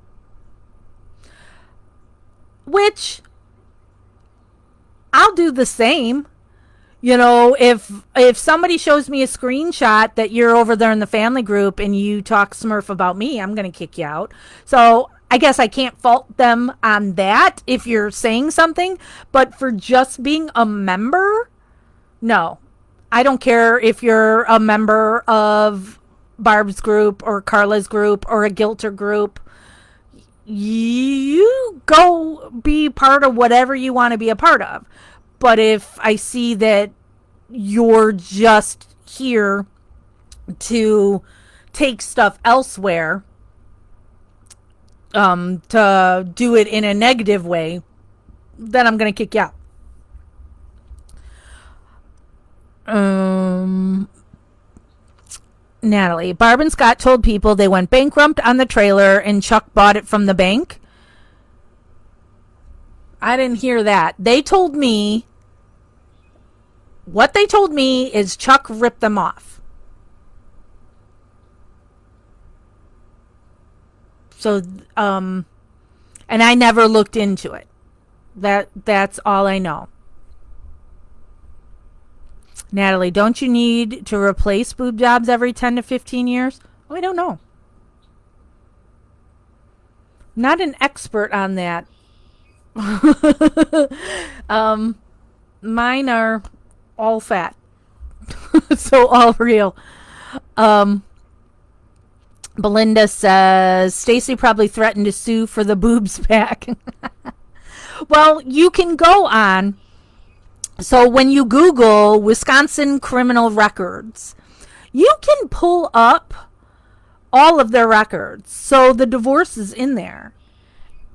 Which I'll do the same. You know, if somebody shows me a screenshot that you're over there in the family group and you talk Smurf about me, I'm going to kick you out. So I guess I can't fault them on that if you're saying something. But for just being a member, no. I don't care if you're a member of Barb's group or Carla's group or a Gilter group. You go be part of whatever you want to be a part of. But if I see that you're just here to take stuff elsewhere, to do it in a negative way, then I'm going to kick you out. Natalie, Barb and Scott told people they went bankrupt on the trailer and Chuck bought it from the bank. I didn't hear that. They told me, what they told me is Chuck ripped them off. So, and I never looked into it. That's all I know. Natalie, don't you need to replace boob jobs every 10 to 15 years? Oh, I don't know. Not an expert on that. Mine are all fat. So all real. Belinda says Stacy probably threatened to sue for the boobs back. Well, you can go on. So when you Google Wisconsin criminal records, you can pull up all of their records. So the divorce is in there.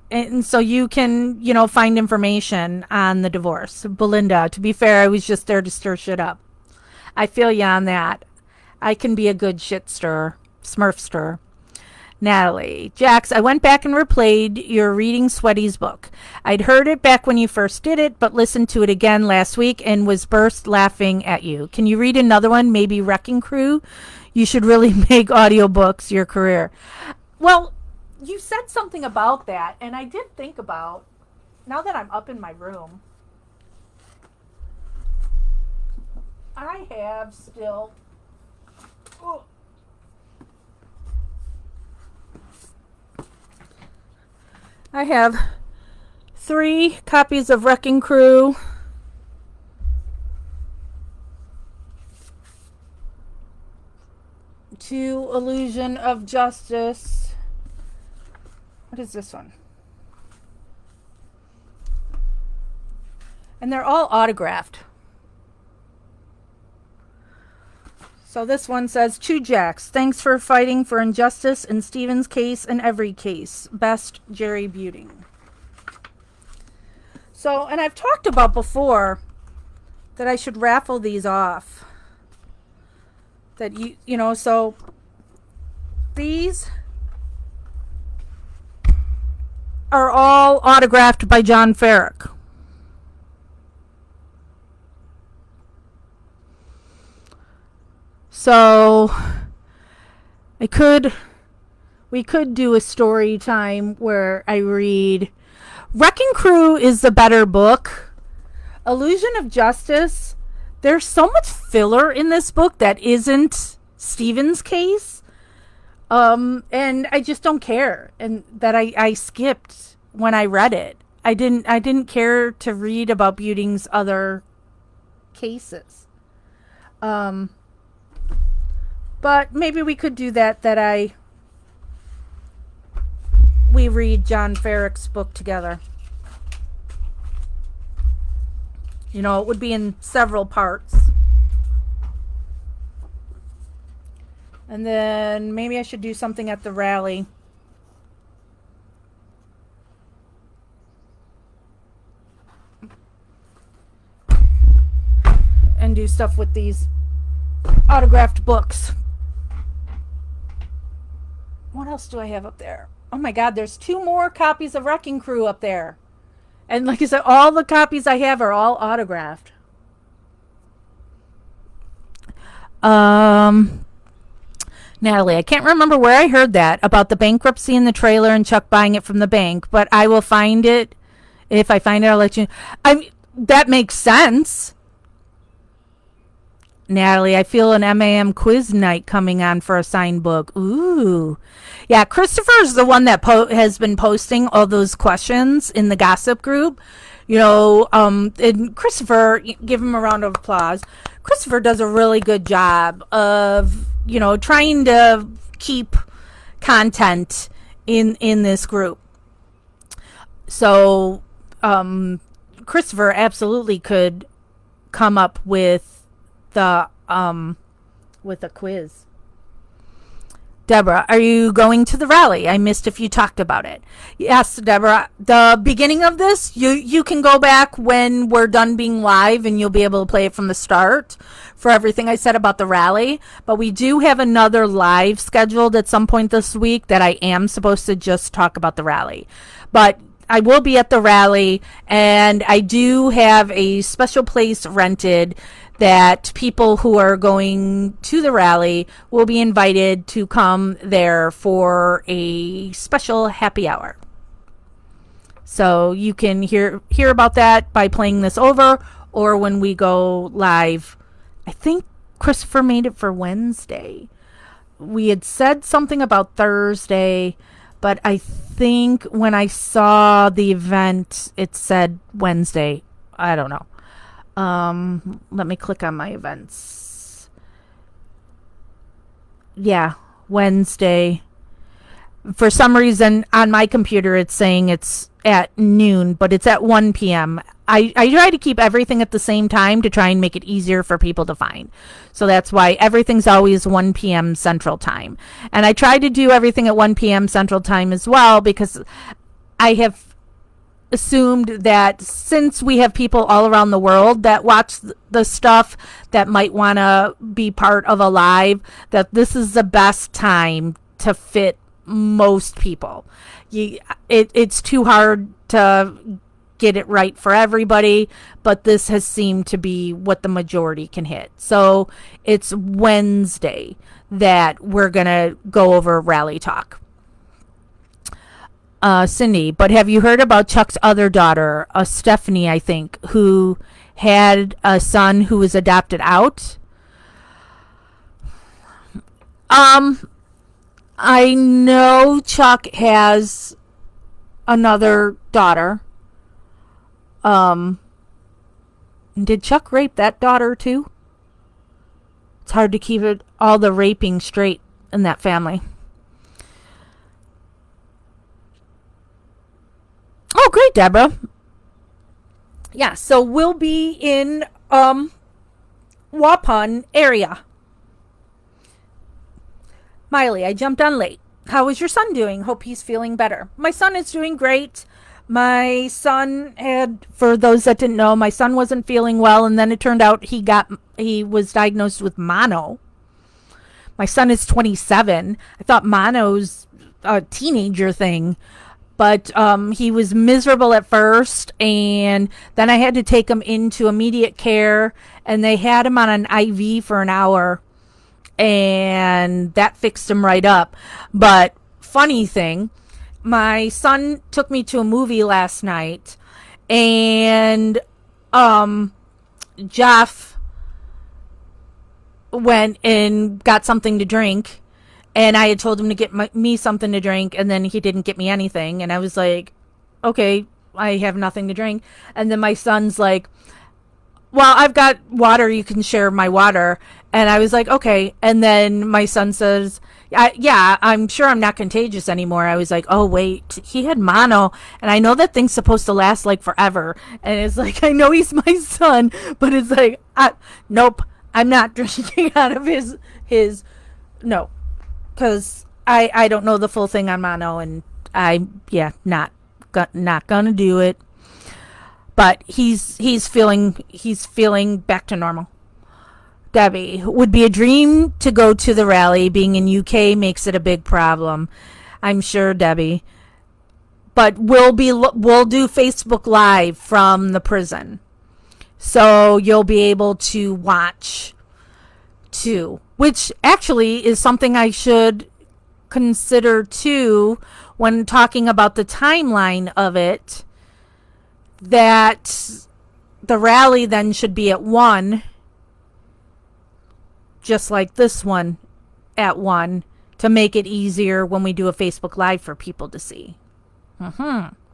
And so you can, find information on the divorce. Belinda, to be fair, I was just there to stir shit up. I feel you on that. I can be a good shit stirrer, Smurf stirrer. Natalie, Jax, I went back and replayed your Reading Sweaty's book. I'd heard it back when you first did it, but listened to it again last week and was burst laughing at you. Can you read another one, maybe Wrecking Crew? You should really make audiobooks your career. Well, you said something about that, and I did think about, now that I'm up in my room, I have still... Oh, I have 3 copies of Wrecking Crew. Two Illusion of Justice. What is this one? And they're all autographed. So this one says, to Jax, thanks for fighting for injustice in Stephen's case and every case. Best, Jerry Buting. So, and I've talked about before that I should raffle these off. That so these are all autographed by John Farrick. So we could do a story time where I read. Wrecking Crew is the better book. Illusion of Justice, there's so much filler in this book that isn't Stephen's case. And I just don't care. And that I skipped when I read it. I didn't care to read about Buting's other cases. But maybe we could do that we read John Farrick's book together. It would be in several parts. And then maybe I should do something at the rally. And do stuff with these autographed books. What else do I have up there? Oh my god, there's 2 more copies of Wrecking Crew up there. And like I said, all the copies I have are all autographed. Natalie, I can't remember where I heard that about the bankruptcy in the trailer and Chuck buying it from the bank, but I will find it. If I find it, I'll let you know. That makes sense. Natalie, I feel an MAM quiz night coming on for a signed book. Ooh. Yeah, Christopher's the one that has been posting all those questions in the gossip group. And Christopher, give him a round of applause. Christopher does a really good job of, trying to keep content in this group. So, Christopher absolutely could come up with a quiz. Deborah, are you going to the rally? I missed if you talked about it. Yes, Deborah. The beginning of this, you can go back when we're done being live and you'll be able to play it from the start for everything I said about the rally. But we do have another live scheduled at some point this week that I am supposed to just talk about the rally. But I will be at the rally, and I do have a special place rented that people who are going to the rally will be invited to come there for a special happy hour. So you can hear about that by playing this over or when we go live. I think Christopher made it for Wednesday. We had said something about Thursday, but I think when I saw the event, it said Wednesday. I don't know. Let me click on my events. Yeah, Wednesday. For some reason on my computer it's saying it's at noon, but it's at 1 p.m. I try to keep everything at the same time to try and make it easier for people to find. So that's why everything's always 1 p.m. Central Time. And I try to do everything at 1 p.m. Central Time as well because I have assumed that since we have people all around the world that watch the stuff that might want to be part of a live, that this is the best time to fit most people. It's too hard to get it right for everybody, but this has seemed to be what the majority can hit. So it's Wednesday that we're going to go over rally talk. Cindy, but have you heard about Chuck's other daughter, Stephanie, I think, who had a son who was adopted out? I know Chuck has another daughter. Did Chuck rape that daughter too? It's hard to keep all the raping straight in that family. Oh, great, Deborah. Yeah, so we'll be in Waupun area. Miley, I jumped on late. How is your son doing? Hope he's feeling better. My son is doing great. My son had, for those that didn't know, my son wasn't feeling well, and then it turned out he was diagnosed with mono. My son is 27. I thought mono's a teenager thing. But he was miserable at first, and then I had to take him into immediate care, and they had him on an IV for an hour, and that fixed him right up. But funny thing, my son took me to a movie last night, and Jeff went and got something to drink. And I had told him to get me something to drink, and then he didn't get me anything. And I was like, okay, I have nothing to drink. And then my son's like, well, I've got water. You can share my water. And I was like, okay. And then my son says, yeah, I'm sure I'm not contagious anymore. I was like, oh, wait, he had mono. And I know that thing's supposed to last like forever. And it's like, I know he's my son, but it's like, nope, I'm not drinking out of his, no. because I don't know the full thing on mono, and not gonna do it. But he's feeling back to normal. Debbie, would be a dream to go to the rally. Being in UK makes it a big problem. I'm sure, Debbie. But we'll do Facebook Live from the prison, so you'll be able to watch too. Which actually is something I should consider too when talking about the timeline of it. That the rally then should be at 1, just like this one at 1, to make it easier when we do a Facebook Live for people to see.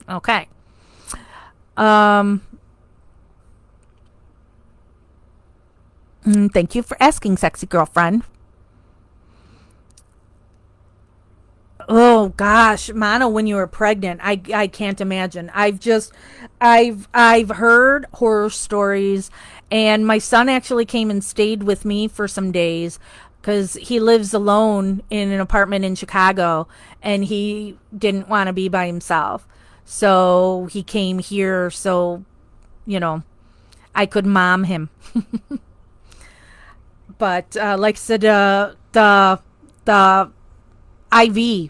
Okay. Thank you for asking, sexy girlfriend. Oh gosh, Mono, when you were pregnant, I can't imagine. I've heard horror stories, and my son actually came and stayed with me for some days because he lives alone in an apartment in Chicago, and he didn't want to be by himself. So he came here so, I could mom him. But like I said, the IV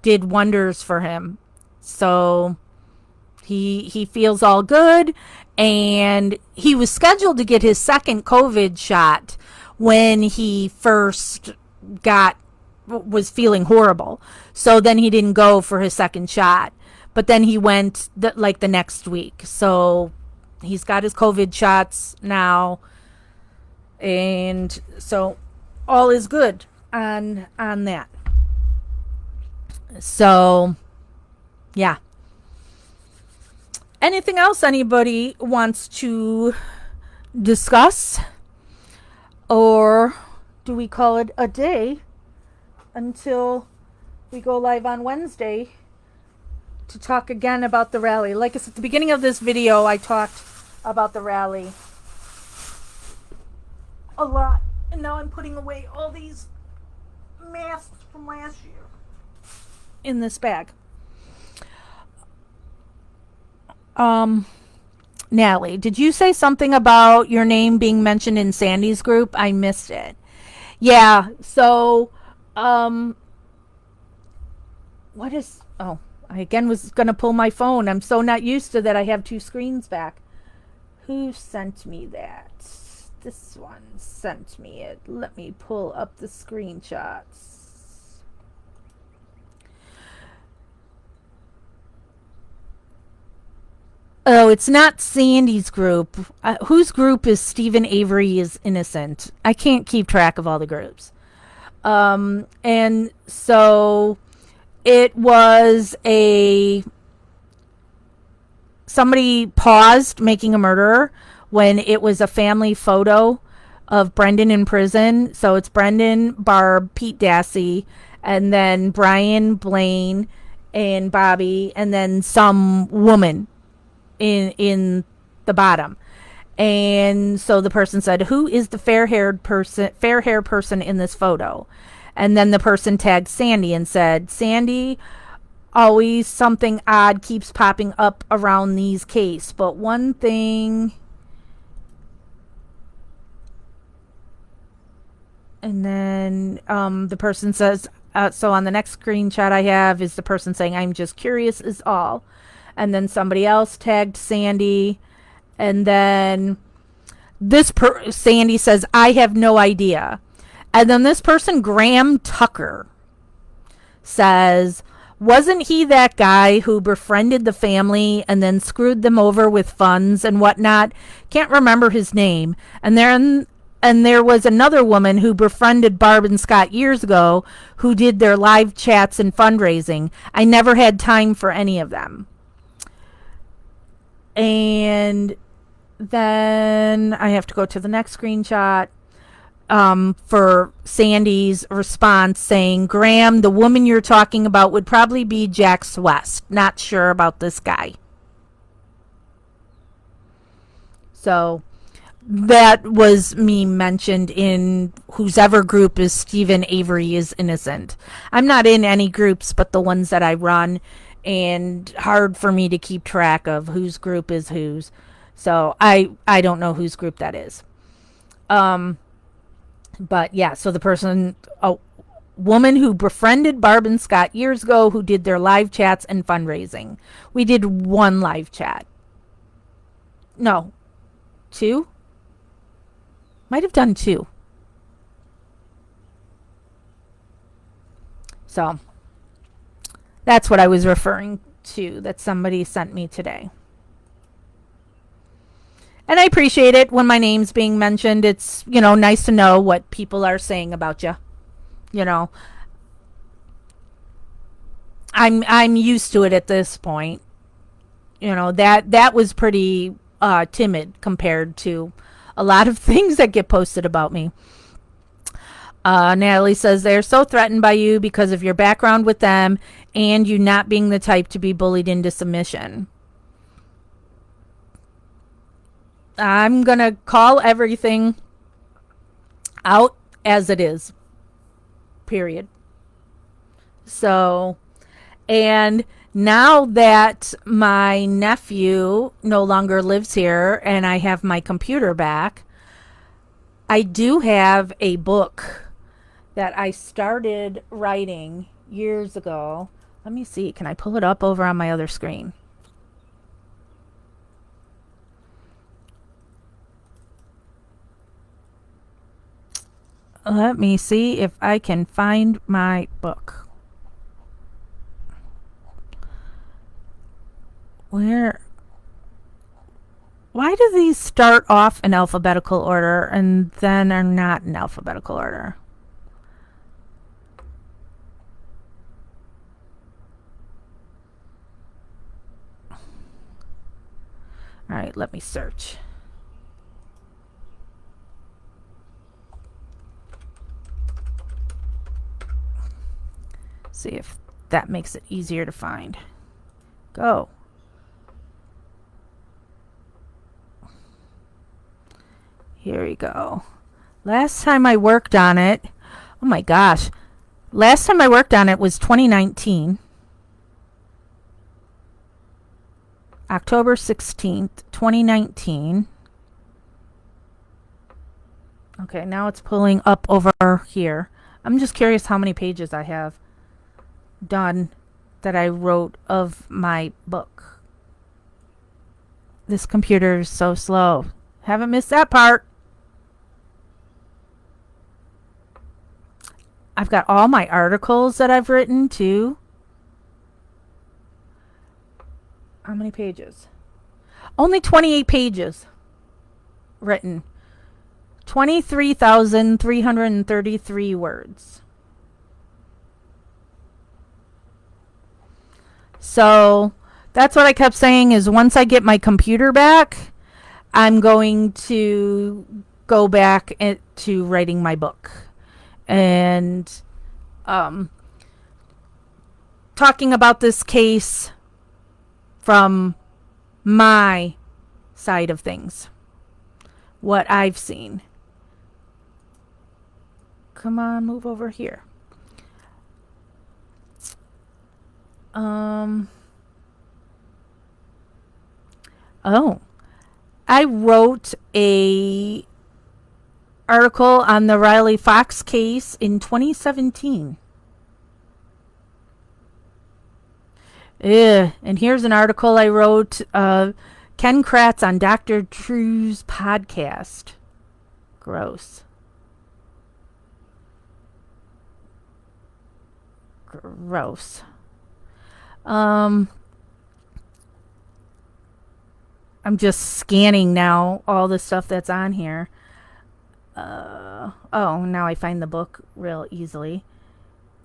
did wonders for him. So he feels all good, and he was scheduled to get his second COVID shot when he first was feeling horrible. So then he didn't go for his second shot, but then he went the next week. So he's got his COVID shots now, and so all is good on that. So, yeah. Anything else anybody wants to discuss? Or do we call it a day until we go live on Wednesday to talk again about the rally? Like I said, at the beginning of this video, I talked about the rally a lot. And now I'm putting away all these masks from last year in this bag. Natalie, did you say something about your name being mentioned in Sandy's group? I missed it. Yeah, so I again was going to pull my phone. I'm so not used to that I have two screens back. Who sent me that? This one sent me it. Let me pull up the screenshots. Oh, it's not Sandy's group. Whose group is Stephen Avery is innocent? I can't keep track of all the groups. And so it was somebody paused making a murderer when it was a family photo of Brendan in prison. So it's Brendan, Barb, Pete Dassey, and then Brian, Blaine, and Bobby, and then some woman in the bottom. And so the person said, who is the fair hair person in this photo? And then the person tagged Sandy and said, Sandy, always something odd keeps popping up around these cases, but one thing. And then the person says, so on the next screenshot I have is the person saying, I'm just curious is all. And then somebody else tagged Sandy. And then Sandy says, I have no idea. And then this person, Graham Tucker, says, wasn't he that guy who befriended the family and then screwed them over with funds and whatnot? Can't remember his name. And there was another woman who befriended Barb and Scott years ago who did their live chats and fundraising. I never had time for any of them. And then I have to go to the next screenshot for Sandy's response saying, Graham, the woman you're talking about would probably be Jax West. Not sure about this guy. So that was me mentioned in whosever group is Stephen Avery is innocent. I'm not in any groups but the ones that I run, and hard for me to keep track of whose group is whose. So I don't know whose group that is. But yeah, so the person, a woman who befriended Barb and Scott years ago, who did their live chats and fundraising. We did one live chat. No, two? Might have done two. So that's what I was referring to, that somebody sent me today. And I appreciate it when my name's being mentioned. It's, nice to know what people are saying about you. I'm used to it at this point. That was pretty timid compared to a lot of things that get posted about me. Natalie says they're so threatened by you because of your background with them and you not being the type to be bullied into submission. I'm going to call everything out as it is. Period. So, and now that my nephew no longer lives here and I have my computer back, I do have a book that I started writing years ago. Let me see. Can I pull it up over on my other screen? Let me see if I can find my book. Why do these start off in alphabetical order and then are not in alphabetical order? All right, let me search. See if that makes it easier to find. Go. Here we go. Last time I worked on it, oh my gosh. Last time I worked on it was 2019. October 16th, 2019. Okay, now it's pulling up over here. I'm just curious how many pages I have done that I wrote of my book. This computer is so slow. Haven't missed that part. I've got all my articles that I've written too. How many pages? Only 28 pages written. 23,333 words. So that's what I kept saying is once I get my computer back, I'm going to go back to writing my book. And talking about this case from my side of things. What I've seen. Come on, move over here. Oh, I wrote a article on the Riley Fox case in 2017. And here's an article I wrote, Ken Kratz on Dr. Drew's podcast. Gross. Gross. I'm just scanning now all the stuff that's on here. Oh, now I find the book real easily.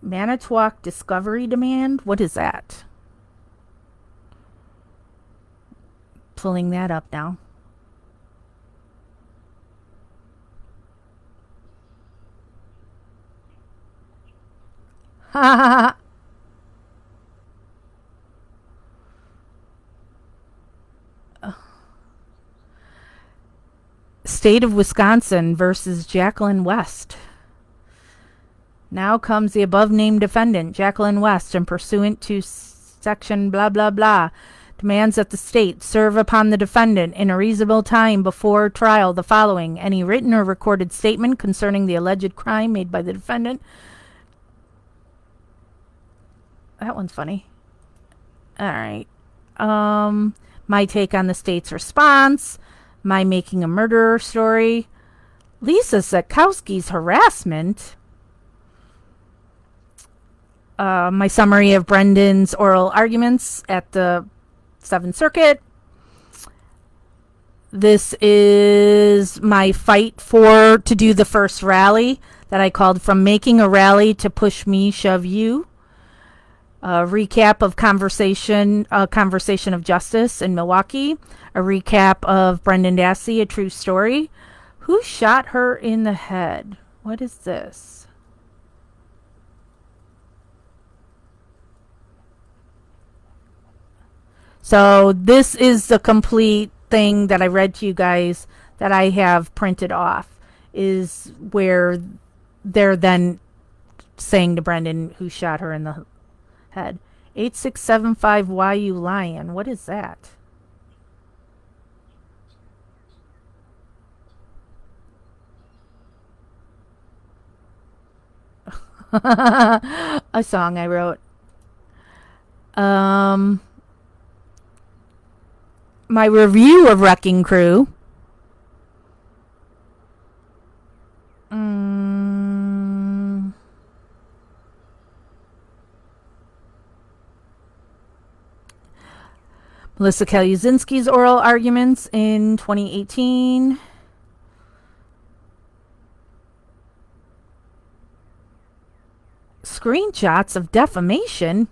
Manitowoc Discovery Demand? What is that? Pulling that up now. Ha ha ha. State of Wisconsin versus Jacqueline West. Now comes the above named defendant, Jacqueline West, and pursuant to section blah blah blah, demands that the state serve upon the defendant in a reasonable time before trial the following: any written or recorded statement concerning the alleged crime made by the defendant. That one's funny. All right. My take on the state's response, my making a murderer story, Lisa Zakowski's harassment, my summary of Brendan's oral arguments at the Seventh Circuit. This is my fight to do the first rally that I called From Making a Rally to Push Me, Shove You. A recap of Conversation of Justice in Milwaukee. A recap of Brendan Dassey, A True Story. Who shot her in the head? What is this? So this is the complete thing that I read to you guys that I have printed off, is where they're then saying to Brendan who shot her in the head. 8675 Why You Lying? What is that? A song I wrote. My review of Wrecking Crew. Melissa Kaluzinski's oral arguments in 2018. Screenshots of defamation.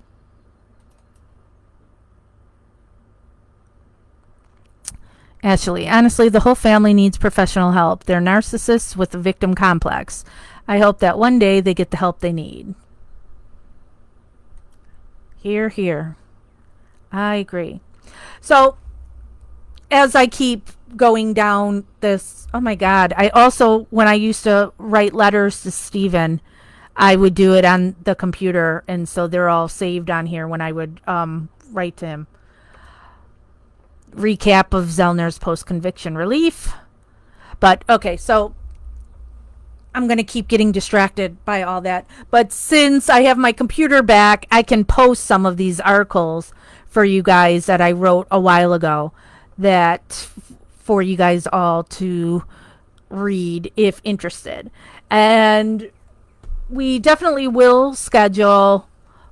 Ashley, honestly, the whole family needs professional help. They're narcissists with a victim complex. I hope that one day they get the help they need. Hear, hear. I agree. So, as I keep going down this, oh my God, I also, when I used to write letters to Steven, I would do it on the computer, and so they're all saved on here when I would write to him. Recap of Zellner's post-conviction relief. But, okay, so I'm going to keep getting distracted by all that. But since I have my computer back, I can post some of these articles for you guys that I wrote a while ago, that for you guys all to read if interested. And we definitely will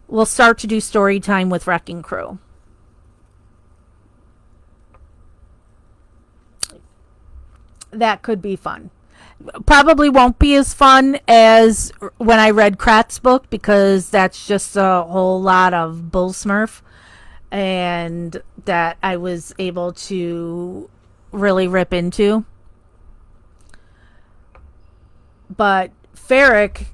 we'll start to do story time with Wrecking Crew. That could be fun. Probably won't be as fun as when I read Krat's book, because that's just a whole lot of bull smurf, and that I was able to really rip into. But Ferrick,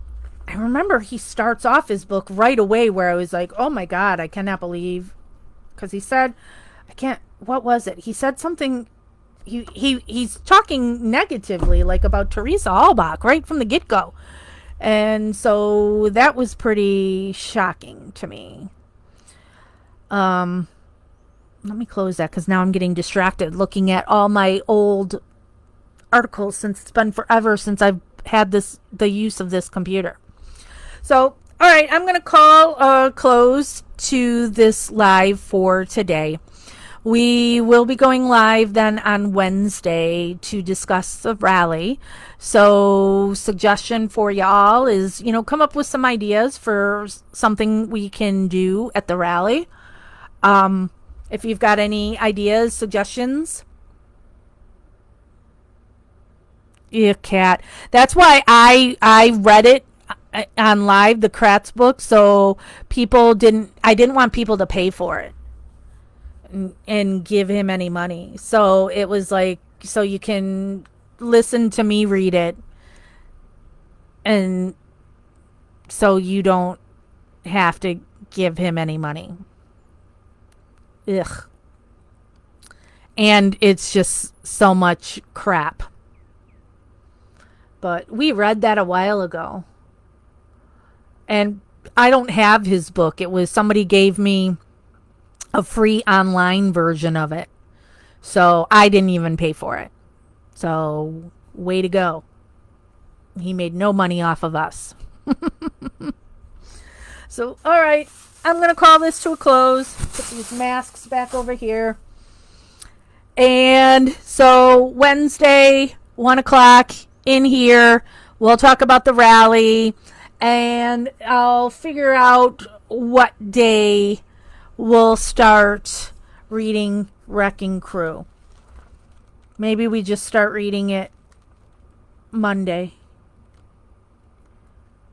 I remember he starts off his book right away where I was like, oh my God, I cannot believe, because he said, what was it? He said something, he's talking negatively, like about Teresa Halbach right from the get-go. And so that was pretty shocking to me. Let me close that, because now I'm getting distracted looking at all my old articles, since it's been forever since I've had the use of this computer. So, all right, I'm going to call a close to this live for today. We will be going live then on Wednesday to discuss the rally. So, suggestion for y'all is, come up with some ideas for something we can do at the rally. If you've got any ideas, suggestions. Yeah, Cat. That's why I read it on live, the Kratz book, so I didn't want people to pay for it and give him any money. So it was like, so you can listen to me read it, and so you don't have to give him any money. Ugh. And it's just so much crap. But we read that a while ago. And I don't have his book. It was somebody gave me a free online version of it. So I didn't even pay for it. So way to go. He made no money off of us. So, all right. I'm going to call this to a close. Put these masks back over here. And so Wednesday, 1 o'clock in here, we'll talk about the rally. And I'll figure out what day we'll start reading Wrecking Crew. Maybe we just start reading it Monday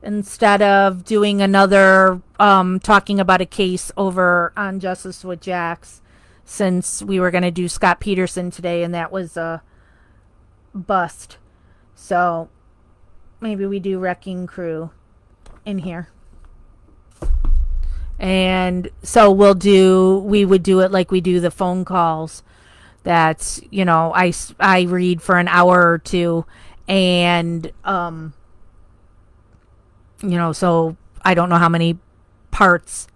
instead of doing another talking about a case over on Justice with Jax, since we were going to do Scott Peterson today and that was a bust. So maybe we do Wrecking Crew in here. And so we would do it like we do the phone calls. That's, I read for an hour or two, and so I don't know how many parts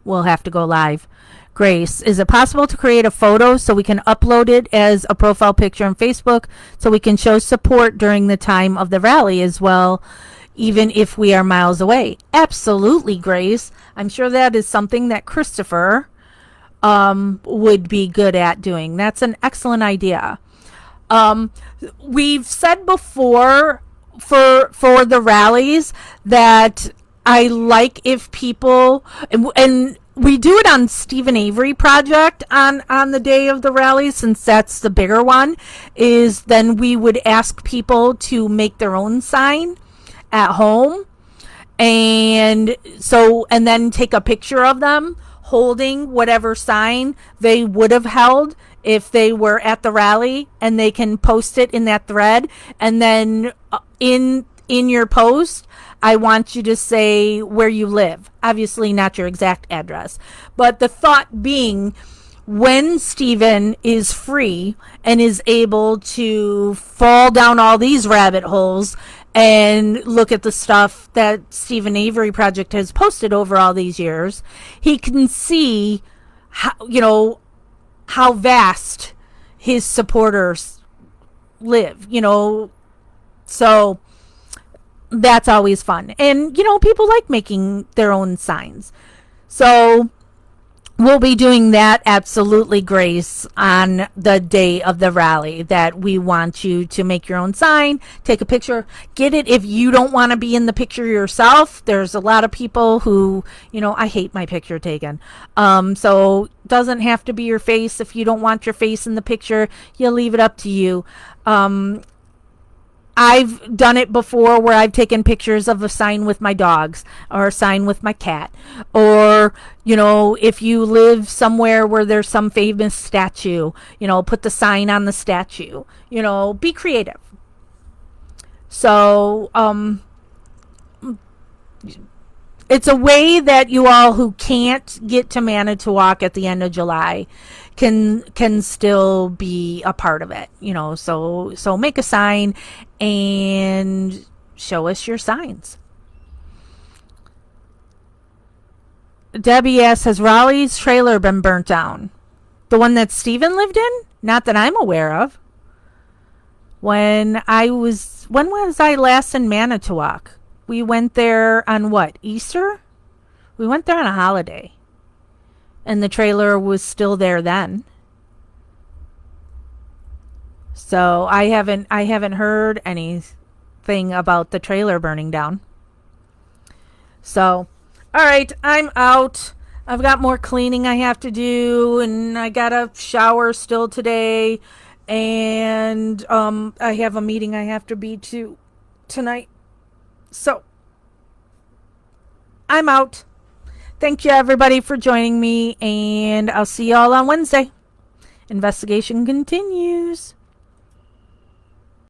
will have to go live. Grace, is it possible to create a photo so we can upload it as a profile picture on Facebook so we can show support during the time of the rally as well, even if we are miles away? Absolutely, Grace. I'm sure that is something that Christopher would be good at doing. That's an excellent idea. We've said before for the rallies that I like if people, and we do it on Stephen Avery Project on the day of the rally, since that's the bigger one, is then we would ask people to make their own sign at home, and then take a picture of them holding whatever sign they would have held if they were at the rally, and they can post it in that thread. And then in your post, I want you to say where you live. Obviously not your exact address, but the thought being, when Stephen is free and is able to fall down all these rabbit holes and look at the stuff that Stephen Avery Project has posted over all these years, he can see how vast his supporters live, so that's always fun. And, people like making their own signs. So we'll be doing that, absolutely, Grace, on the day of the rally, that we want you to make your own sign, take a picture, get it. If you don't want to be in the picture yourself, there's a lot of people who, I hate my picture taken. So doesn't have to be your face. If you don't want your face in the picture, you leave it up to you. I've done it before where I've taken pictures of a sign with my dogs or a sign with my cat. Or, if you live somewhere where there's some famous statue, put the sign on the statue. Be creative. So, it's a way that you all who can't get to Manitowoc at the end of July can still be a part of it, so make a sign and show us your signs. Debbie asks, has Raleigh's trailer been burnt down? The one that Stephen lived in? Not that I'm aware of. When was I last in Manitowoc? We went there on what? Easter? We went there on a holiday. And the trailer was still there then. So I haven't heard anything about the trailer burning down. So, all right, I'm out. I've got more cleaning I have to do, and I got a shower still today, and I have a meeting I have to be to tonight. So, I'm out. Thank you, everybody, for joining me, and I'll see y'all on Wednesday. Investigation continues.